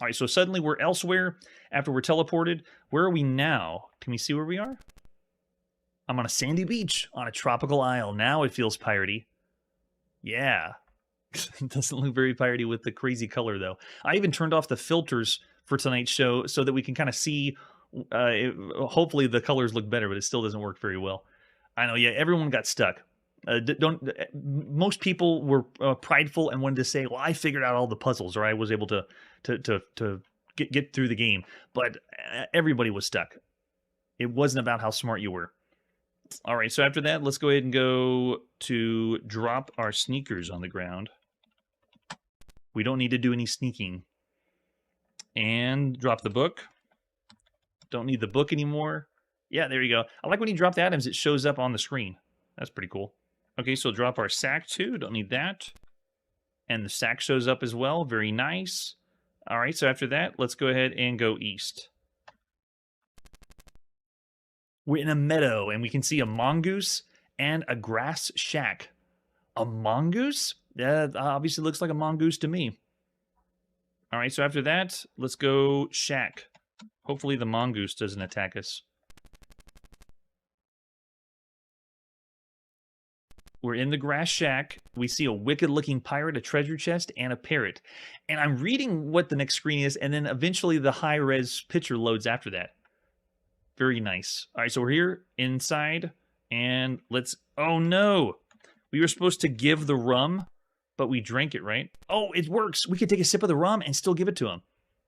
All right, so suddenly we're elsewhere after we're teleported. Where are we now? Can we see where we are? I'm on a sandy beach on a tropical isle. Now it feels piratey. Yeah. It doesn't look very piratey with the crazy color, though. I even turned off the filters for tonight's show so that we can kind of see. Hopefully the colors look better, but it still doesn't work very well. I know, yeah, everyone got stuck. Most people were prideful and wanted to say, well, I figured out all the puzzles, or I was able to get through the game. But everybody was stuck. It wasn't about how smart you were. All right, so after that, let's go ahead and go to drop our sneakers on the ground. We don't need to do any sneaking. And drop the book. Don't need the book anymore. Yeah, there you go. I like when you drop the items, it shows up on the screen. That's pretty cool. Okay, so drop our sack too. Don't need that. And the sack shows up as well. Very nice. All right, so after that, let's go ahead and go east. We're in a meadow, and we can see a mongoose and a grass shack. A mongoose? That obviously looks like a mongoose to me. All right, so after that, let's go shack. Hopefully the mongoose doesn't attack us. We're in the grass shack. We see a wicked-looking pirate, a treasure chest, and a parrot. And I'm reading what the next screen is, and then eventually the high-res picture loads after that. Very nice. All right, so we're here inside, and let's... Oh, no! We were supposed to give the rum, but we drank it, right? Oh, it works! We could take a sip of the rum and still give it to him.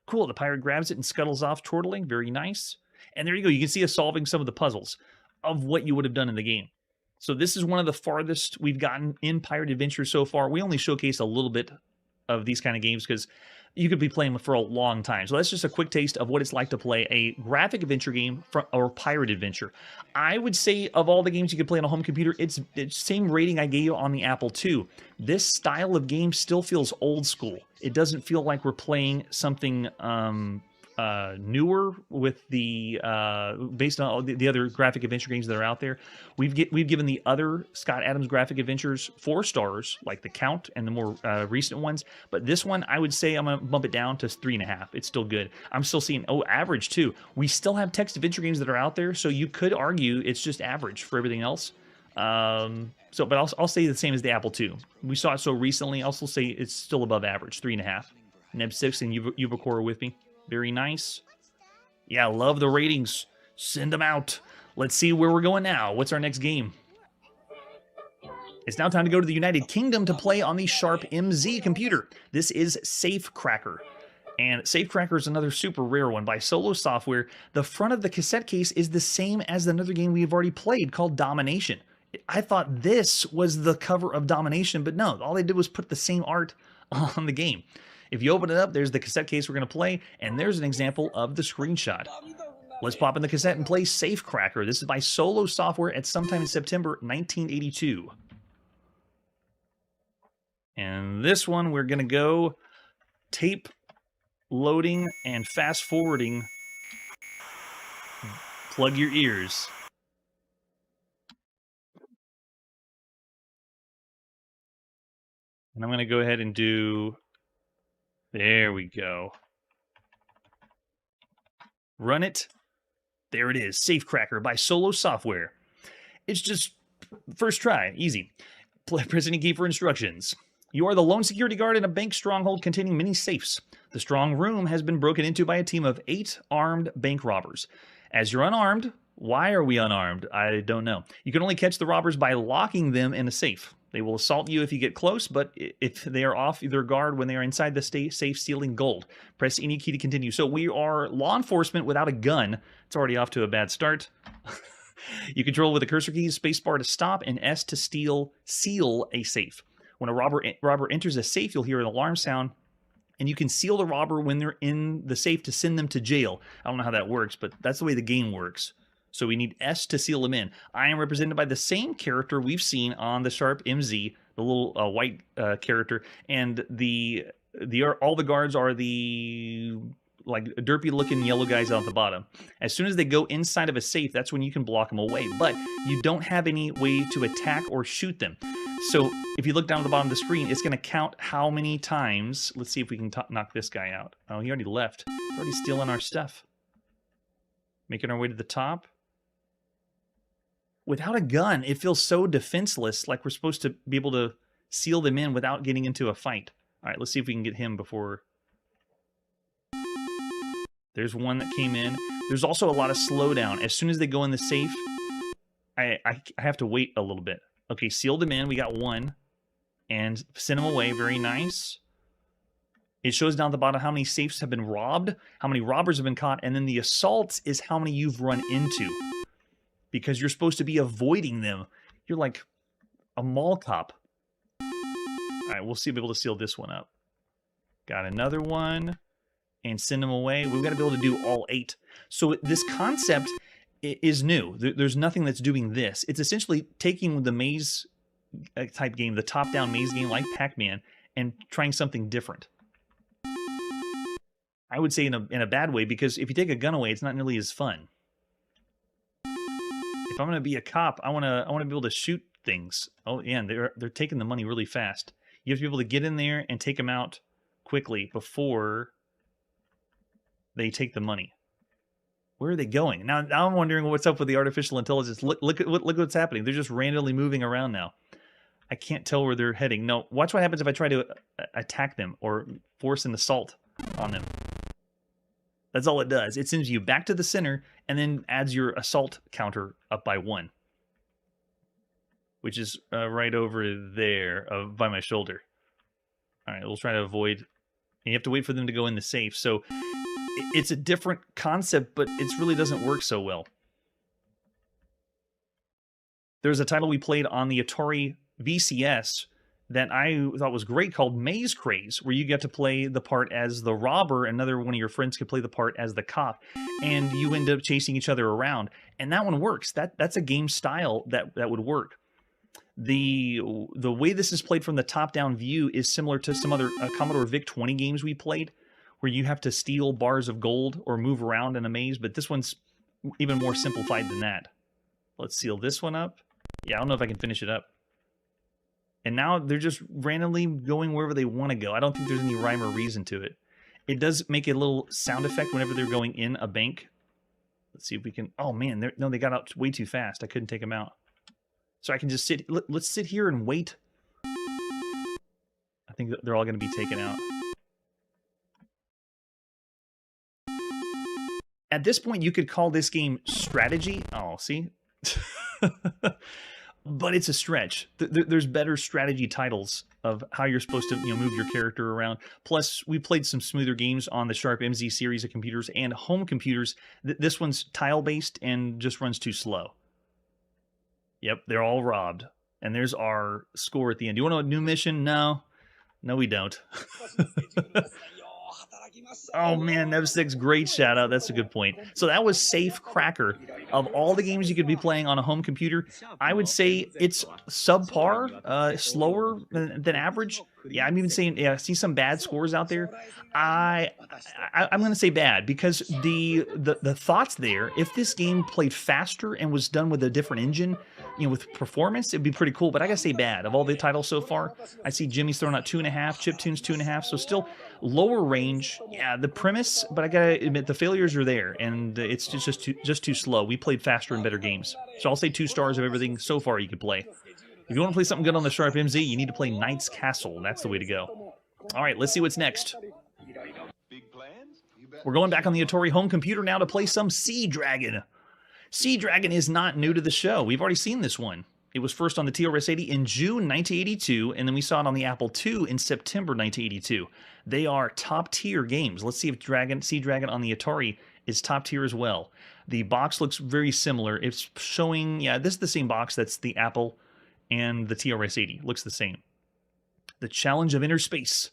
Cool, the pirate grabs it and scuttles off, chortling. Very nice. And there you go. You can see us solving some of the puzzles of what you would have done in the game. So this is one of the farthest we've gotten in Pirate Adventure so far. We only showcase a little bit of these kind of games because you could be playing for a long time. So that's just a quick taste of what it's like to play a graphic adventure game or pirate adventure. I would say of all the games you could play on a home computer, it's same rating I gave you on the Apple II. This style of game still feels old school. It doesn't feel like we're playing something newer with the based on all the other graphic adventure games that are out there. We've given the other Scott Adams graphic adventures 4 stars, like The Count and the more recent ones. But this one, I would say I'm gonna bump it down to 3.5. It's still good. I'm still seeing average too. We still have text adventure games that are out there, so you could argue it's just average for everything else. But I'll say the same as the Apple II. We saw it so recently. I'll still say it's still above average, 3.5. Neb6 and Uvacor are with me. Very nice. Yeah, love the ratings. Send them out. Let's see where we're going now. What's our next game? It's now time to go to the United Kingdom to play on the Sharp MZ computer. This is Safecracker. And Safecracker is another super rare one by Solo Software. The front of the cassette case is the same as another game we've already played called Domination. I thought this was the cover of Domination, but no, all they did was put the same art on the game. If you open it up, there's the cassette case we're going to play, and there's an example of the screenshot. Let's pop in the cassette and play Safecracker. This is by Solo Software at sometime in September 1982. And this one, we're going to go tape loading and fast forwarding. Plug your ears. And I'm going to go ahead and do... There we go. Run it. There it is. Safecracker by Solo Software. It's just first try. Easy. Press any key for instructions. You are the lone security guard in a bank stronghold containing many safes. The strong room has been broken into by a team of 8 armed bank robbers. As you're unarmed, why are we unarmed? I don't know. You can only catch the robbers by locking them in a safe. They will assault you if you get close, but if they are off their guard when they are inside the safe stealing gold. Press any key to continue. So we are law enforcement without a gun. It's already off to a bad start. You control with the cursor keys, spacebar to stop, and S to seal a safe. When a robber enters a safe, you'll hear an alarm sound, and you can seal the robber when they're in the safe to send them to jail. I don't know how that works, but that's the way the game works. So we need S to seal them in. I am represented by the same character we've seen on the Sharp MZ, the little white character, and all the guards are the like derpy looking yellow guys out the bottom. As soon as they go inside of a safe, that's when you can block them away, but you don't have any way to attack or shoot them. So if you look down at the bottom of the screen, it's going to count how many times. Let's see if we can knock this guy out. Oh, he already left. He's already stealing our stuff. Making our way to the top. Without a gun, it feels so defenseless, like we're supposed to be able to seal them in without getting into a fight. All right, let's see if we can get him before... There's one that came in. There's also a lot of slowdown. As soon as they go in the safe, I have to wait a little bit. Okay, sealed them in. We got one. And send them away. Very nice. It shows down at the bottom how many safes have been robbed, how many robbers have been caught, and then the assaults is how many you've run into. Because you're supposed to be avoiding them. You're like a mall cop. All right, we'll see if we're able to seal this one up. Got another one. And send them away. We've got to be able to do all 8. So this concept is new. There's nothing that's doing this. It's essentially taking the maze type game, the top-down maze game like Pac-Man, and trying something different. I would say in a bad way, because if you take a gun away, it's not nearly as fun. If I'm going to be a cop, I want to be able to shoot things. Oh, yeah, and they're taking the money really fast. You have to be able to get in there and take them out quickly before they take the money. Where are they going? Now I'm wondering what's up with the artificial intelligence. Look what's happening. They're just randomly moving around now. I can't tell where they're heading. No, watch what happens if I try to attack them or force an assault on them. That's all it does. It sends you back to the center and then adds your assault counter up by 1. Which is right over there by my shoulder. All right, we'll try to avoid... And you have to wait for them to go in the safe. So it's a different concept, but it really doesn't work so well. There's a title we played on the Atari VCS that I thought was great called Maze Craze, where you get to play the part as the robber, another one of your friends could play the part as the cop, and you end up chasing each other around. And that one works. That's a game style that would work. The way this is played from the top-down view is similar to some other Commodore VIC-20 games we played, where you have to steal bars of gold or move around in a maze, but this one's even more simplified than that. Let's seal this one up. Yeah, I don't know if I can finish it up. And now they're just randomly going wherever they want to go. I don't think there's any rhyme or reason to it. It does make a little sound effect whenever they're going in a bank. Let's see if we can... Oh, man, no, they got out way too fast. I couldn't take them out. So I can just sit... Let's sit here and wait. I think they're all going to be taken out. At this point, you could call this game strategy. Oh, see? But it's a stretch. There's better strategy titles of how you're supposed to move your character around. Plus, we played some smoother games on the Sharp MZ series of computers and home computers. This one's tile-based and just runs too slow. Yep, they're all robbed. And there's our score at the end. Do you want to know a new mission? No. No, we don't. Oh man, Nev6, great shout out. That's a good point. So that was Safe Cracker. Of all the games you could be playing on a home computer, I would say it's subpar, slower than average. Yeah, I'm even saying, yeah, I see some bad scores out there. I'm going to say bad because the thoughts there, if this game played faster and was done with a different engine, with performance, it'd be pretty cool. But I got to say bad. Of all the titles so far, I see Jimmy's throwing out 2.5, Chiptune's 2.5, so still lower range. Yeah, the premise, but I got to admit the failures are there, and it's just too slow. We played faster and better games. So I'll say 2 stars of everything so far you could play. If you want to play something good on the Sharp MZ, you need to play Knight's Castle. That's the way to go. All right, let's see what's next. We're going back on the Atari home computer now to play some Sea Dragon. Sea Dragon is not new to the show. We've already seen this one. It was first on the TRS-80 in June 1982, and then we saw it on the Apple II in September 1982. They are top-tier games. Let's see if Sea Dragon on the Atari is top tier as well. The box looks very similar. It's showing, yeah, this is the same box that's the Apple and the TRS-80. Looks the same. The Challenge of Inner Space.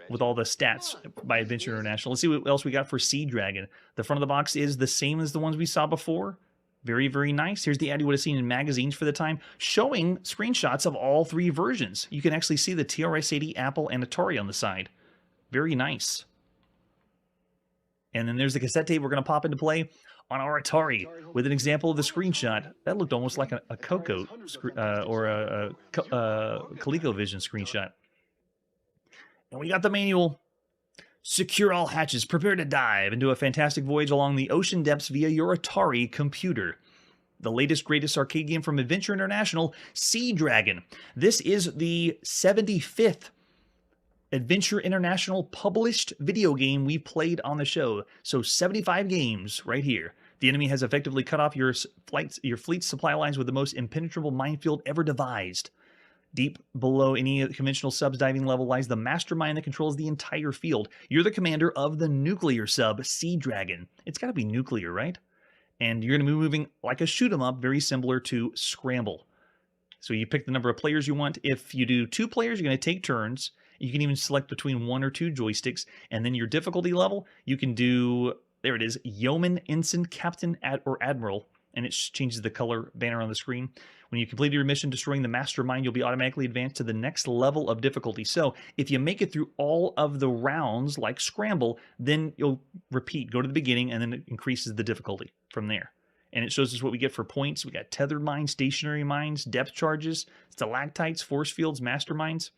with all the stats by Adventure International. Let's see what else we got for Sea Dragon. The front of the box is the same as the ones we saw before. Very, very nice. Here's the ad you would have seen in magazines for the time, showing screenshots of all 3 versions. You can actually see the TRS-80, Apple, and Atari on the side. Very nice. And then there's the cassette tape we're going to pop into play on our Atari with an example of the screenshot. That looked almost like a Coco or a ColecoVision screenshot. And we got the manual. Secure all hatches. Prepare to dive into a fantastic voyage along the ocean depths via your Atari computer. The latest, greatest arcade game from Adventure International, Sea Dragon. This is the 75th Adventure International published video game we played on the show. So 75 games right here. The enemy has effectively cut off your fleet's supply lines with the most impenetrable minefield ever devised. Deep below any conventional sub's diving level lies the mastermind that controls the entire field. You're the commander of the nuclear sub, Sea Dragon. It's got to be nuclear, right? And you're going to be moving like a shoot-'em-up, very similar to Scramble. So you pick the number of players you want. If you do 2 players, you're going to take turns. You can even select between 1 or 2 joysticks. And then your difficulty level, you can do, there it is, Yeoman, Ensign, Captain, or Admiral. And it changes the color banner on the screen. When you complete your mission destroying the mastermind, you'll be automatically advanced to the next level of difficulty. So if you make it through all of the rounds, like Scramble, then you'll repeat, go to the beginning, and then it increases the difficulty from there. And it shows us what we get for points. We got tethered mines, stationary mines, depth charges, stalactites, force fields, masterminds.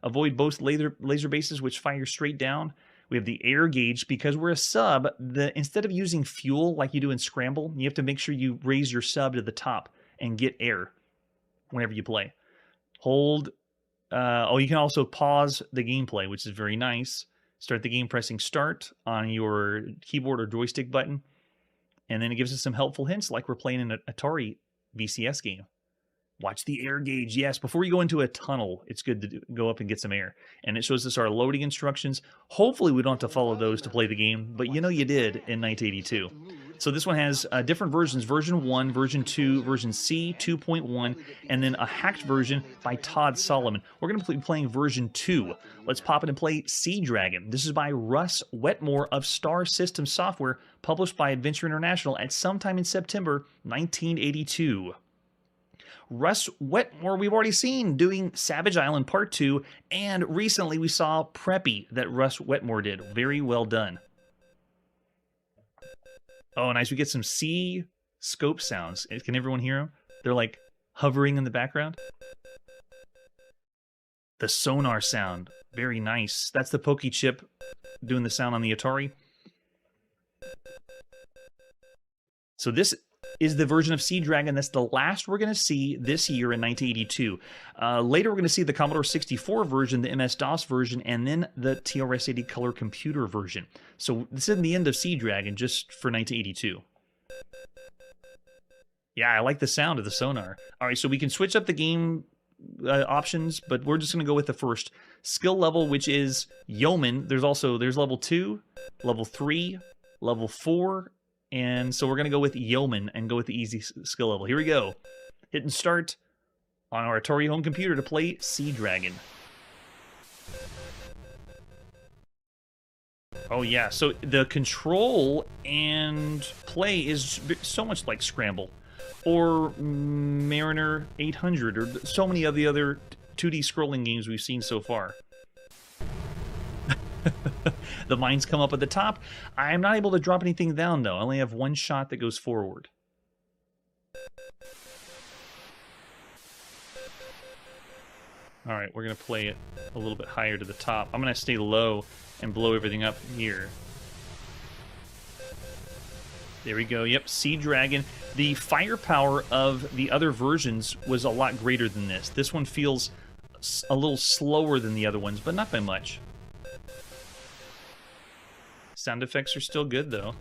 Avoid both laser bases, which fire straight down. We have the air gauge. Because we're a sub, instead of using fuel like you do in Scramble, you have to make sure you raise your sub to the top and get air whenever you play. Hold. You can also pause the gameplay, which is very nice. Start the game pressing start on your keyboard or joystick button. And then it gives us some helpful hints like we're playing an Atari VCS game. Watch the air gauge. Yes, before you go into a tunnel, it's good to go up and get some air. And it shows us our loading instructions. Hopefully we don't have to follow those to play the game, but you know you did in 1982. So this one has different versions, version 1, version 2, version C 2.1, and then a hacked version by Todd Solomon. We're going to be playing version 2. Let's pop in and play Sea Dragon. This is by Russ Wetmore of Star System Software, published by Adventure International at sometime in September 1982. Russ Wetmore, we've already seen doing Savage Island Part 2, and recently we saw Preppy that Russ Wetmore did. Very well done. Oh, nice. We get some sea scope sounds. Can everyone hear them? They're like hovering in the background. The sonar sound. Very nice. That's the Pokey chip doing the sound on the Atari. So this is the version of Sea Dragon. That's the last we're going to see this year in 1982. Later, we're going to see the Commodore 64 version, the MS-DOS version, and then the TRS-80 color computer version. So this isn't the end of Sea Dragon, just for 1982. Yeah, I like the sound of the sonar. All right, so we can switch up the game options, but we're just going to go with the first skill level, which is Yeoman. There's level 2, level 3, level 4, and so we're going to go with Yeoman and go with the easy skill level. Here we go. Hit and start on our Atari home computer to play Sea Dragon. Oh yeah, so the control and play is so much like Scramble or Mariner 800 or so many of the other 2D scrolling games we've seen so far. The mines come up at the top. I am not able to drop anything down, though. I only have one shot that goes forward. All right, we're going to play it a little bit higher to the top. I'm going to stay low and blow everything up here. There we go. Yep, Sea Dragon. The firepower of the other versions was a lot greater than this. This one feels a little slower than the other ones, but not by much. Sound effects are still good, though.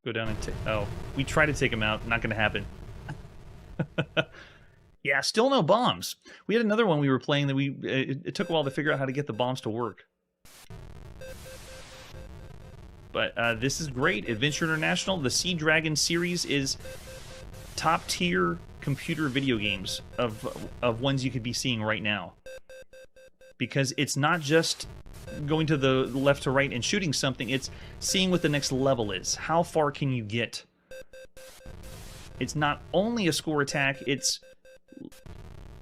Go down and take... Oh, we try to take them out. Not going to happen. Yeah, still no bombs. We had another one we were playing that it took a while to figure out how to get the bombs to work. But this is great. Adventure International, the Sea Dragon series is top-tier computer video games of ones you could be seeing right now. because it's not just going to the left to right and shooting something, it's seeing what the next level is. How far can you get? It's not only a score attack, it's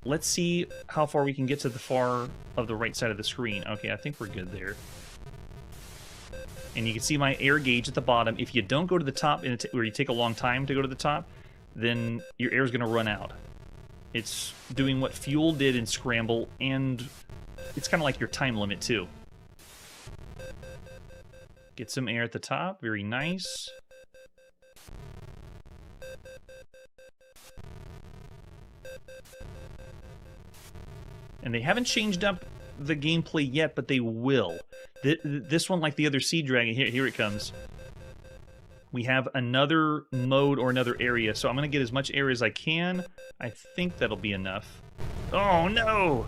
let's see how far we can get to the far of the right side of the screen. Okay, I think we're good there. And you can see my air gauge at the bottom. If you don't go to the top, or you take a long time to go to the top, then your air is going to run out. It's doing what Fuel did in Scramble, and it's kind of like your time limit, too. Get some air at the top. Very nice. And they haven't changed up the gameplay yet, but they will. This one, like the other Sea Dragon, here it comes. We have another mode or another area, so I'm going to get as much air as I can. I think that'll be enough. Oh, no!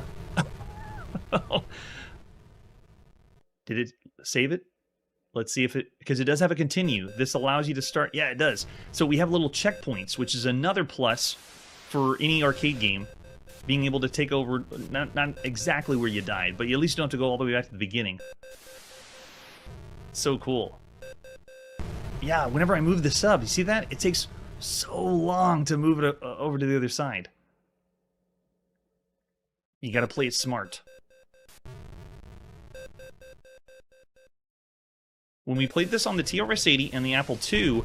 Did it save it? Let's see if it... Because it does have a continue. This allows you to start... Yeah, it does. So we have little checkpoints, which is another plus for any arcade game. Being able to take over, not exactly where you died, but you at least don't have to go all the way back to the beginning. So cool. Yeah, whenever I move the sub, you see that? It takes so long to move it over to the other side. You gotta play it smart. When we played this on the TRS-80 and the Apple II,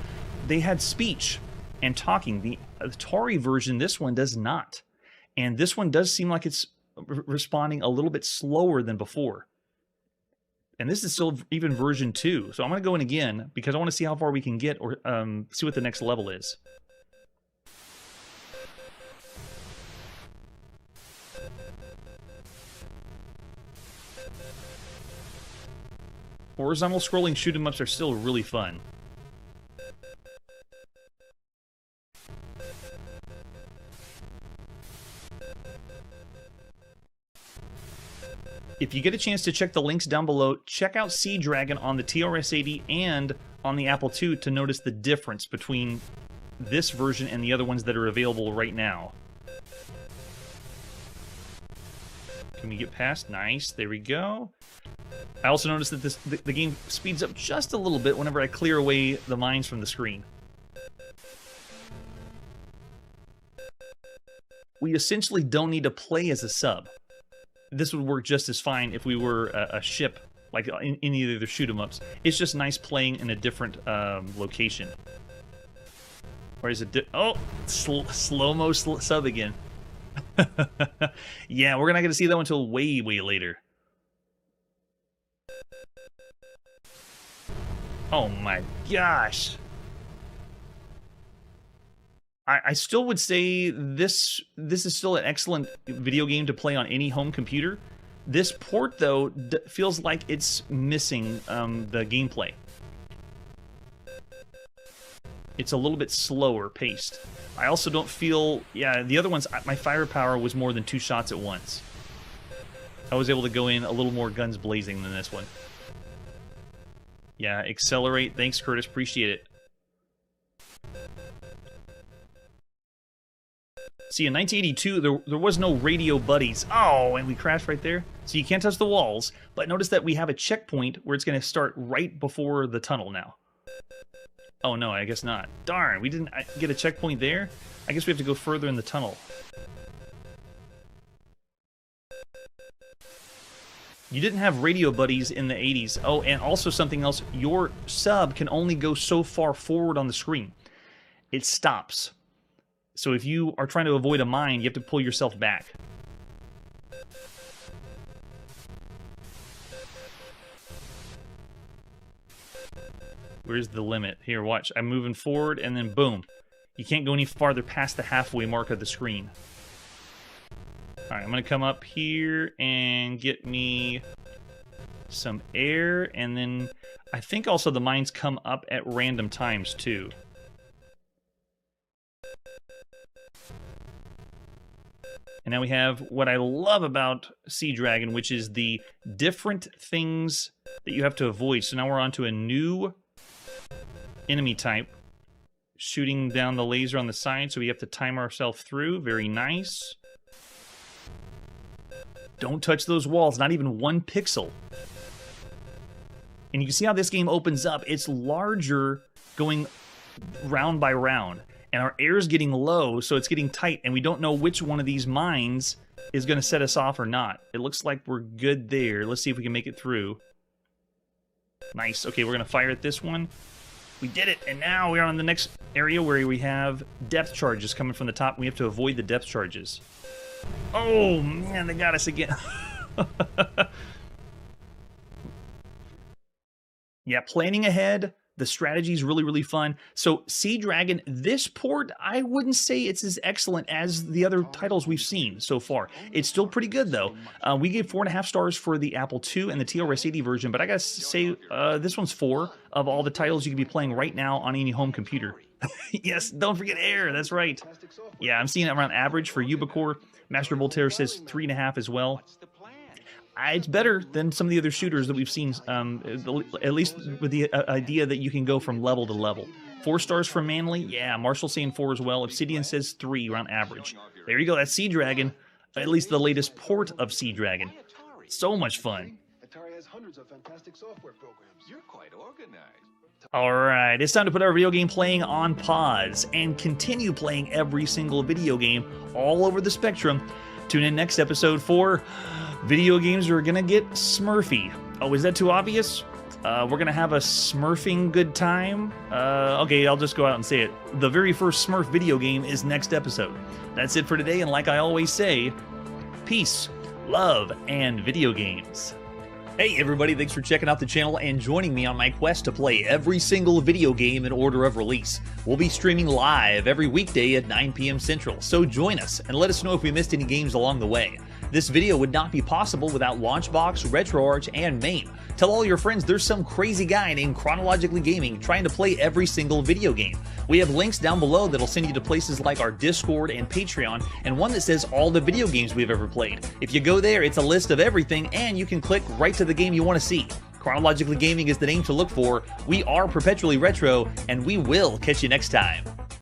they had speech and talking. The Atari version, this one does not. And this one does seem like it's responding a little bit slower than before. And this is still even version 2. So I'm going to go in again because I want to see how far we can get or see what the next level is. Horizontal scrolling shoot 'em ups are still really fun. If you get a chance to check the links down below, check out Sea Dragon on the TRS-80 and on the Apple II to notice the difference between this version and the other ones that are available right now. Can we get past? Nice. There we go. I also noticed that the game speeds up just a little bit whenever I clear away the mines from the screen. We essentially don't need to play as a sub. This would work just as fine if we were a ship, like in any of the other shoot-em-ups. It's just nice playing in a different location. Or is it... Oh! Slow-mo sub again. Yeah, we're not going to see that one until way, way later. Oh my gosh! I still would say this is still an excellent video game to play on any home computer. This port, though, feels like it's missing the gameplay. It's a little bit slower paced. I also don't feel... Yeah, the other ones, my firepower was more than 2 shots at once. I was able to go in a little more guns blazing than this one. Yeah, accelerate. Thanks, Curtis. Appreciate it. See, in 1982, there was no radio buddies. Oh, and we crashed right there. So you can't touch the walls, but notice that we have a checkpoint where it's going to start right before the tunnel now. Oh, no, I guess not. Darn, we didn't get a checkpoint there? I guess we have to go further in the tunnel. You didn't have radio buddies in the 80s. Oh, and also something else. Your sub can only go so far forward on the screen. It stops. So if you are trying to avoid a mine, you have to pull yourself back. Where's the limit? Here, watch. I'm moving forward, and then boom. You can't go any farther past the halfway mark of the screen. Alright, I'm going to come up here and get me some air, and then I think also the mines come up at random times, too. And now we have what I love about Sea Dragon, which is the different things that you have to avoid. So now we're on to a new enemy type, shooting down the laser on the side, so we have to time ourselves through. Very nice. Don't touch those walls, not even 1 pixel. And you can see how this game opens up. It's larger going round by round. And our air's getting low, so it's getting tight, and we don't know which one of these mines is going to set us off or not. It looks like we're good there. Let's see if we can make it through. Nice. Okay, we're going to fire at this one. We did it, and now we're on the next area where we have depth charges coming from the top. We have to avoid the depth charges. Oh, man, they got us again. Yeah, planning ahead. The strategy is really, really fun. So, Sea Dragon, this port, I wouldn't say it's as excellent as the other titles we've seen so far. It's still pretty good, though. We gave 4.5 stars for the Apple II and the TRS-80 version, but I gotta say, this one's 4 of all the titles you could be playing right now on any home computer. Yes, don't forget Air, that's right. Yeah, I'm seeing it around average for Ubicore. Master Voltaire says 3.5 as well. It's better than some of the other shooters that we've seen, at least with the idea that you can go from level to level. 4 stars for Manly, yeah, Marshall saying 4 as well. Obsidian says 3 around average. There you go, that's Sea Dragon, at least the latest port of Sea Dragon. So much fun. Atari has hundreds of fantastic software programs. You're quite organized. Alright, it's time to put our video game playing on pause and continue playing every single video game all over the spectrum. Tune in next episode for video games are gonna get Smurfy. Oh, is that too obvious? We're gonna have a Smurfing good time. Okay, I'll just go out and say it. The very first Smurf video game is next episode. That's it for today, and like I always say, peace, love, and video games. Hey everybody, thanks for checking out the channel and joining me on my quest to play every single video game in order of release. We'll be streaming live every weekday at 9 p.m. Central, so join us and let us know if we missed any games along the way. This video would not be possible without Launchbox, RetroArch, and MAME. Tell all your friends there's some crazy guy named Chronologically Gaming trying to play every single video game. We have links down below that'll send you to places like our Discord and Patreon, and one that says all the video games we've ever played. If you go there, it's a list of everything, and you can click right to the game you want to see. Chronologically Gaming is the name to look for. We are perpetually retro, and we will catch you next time.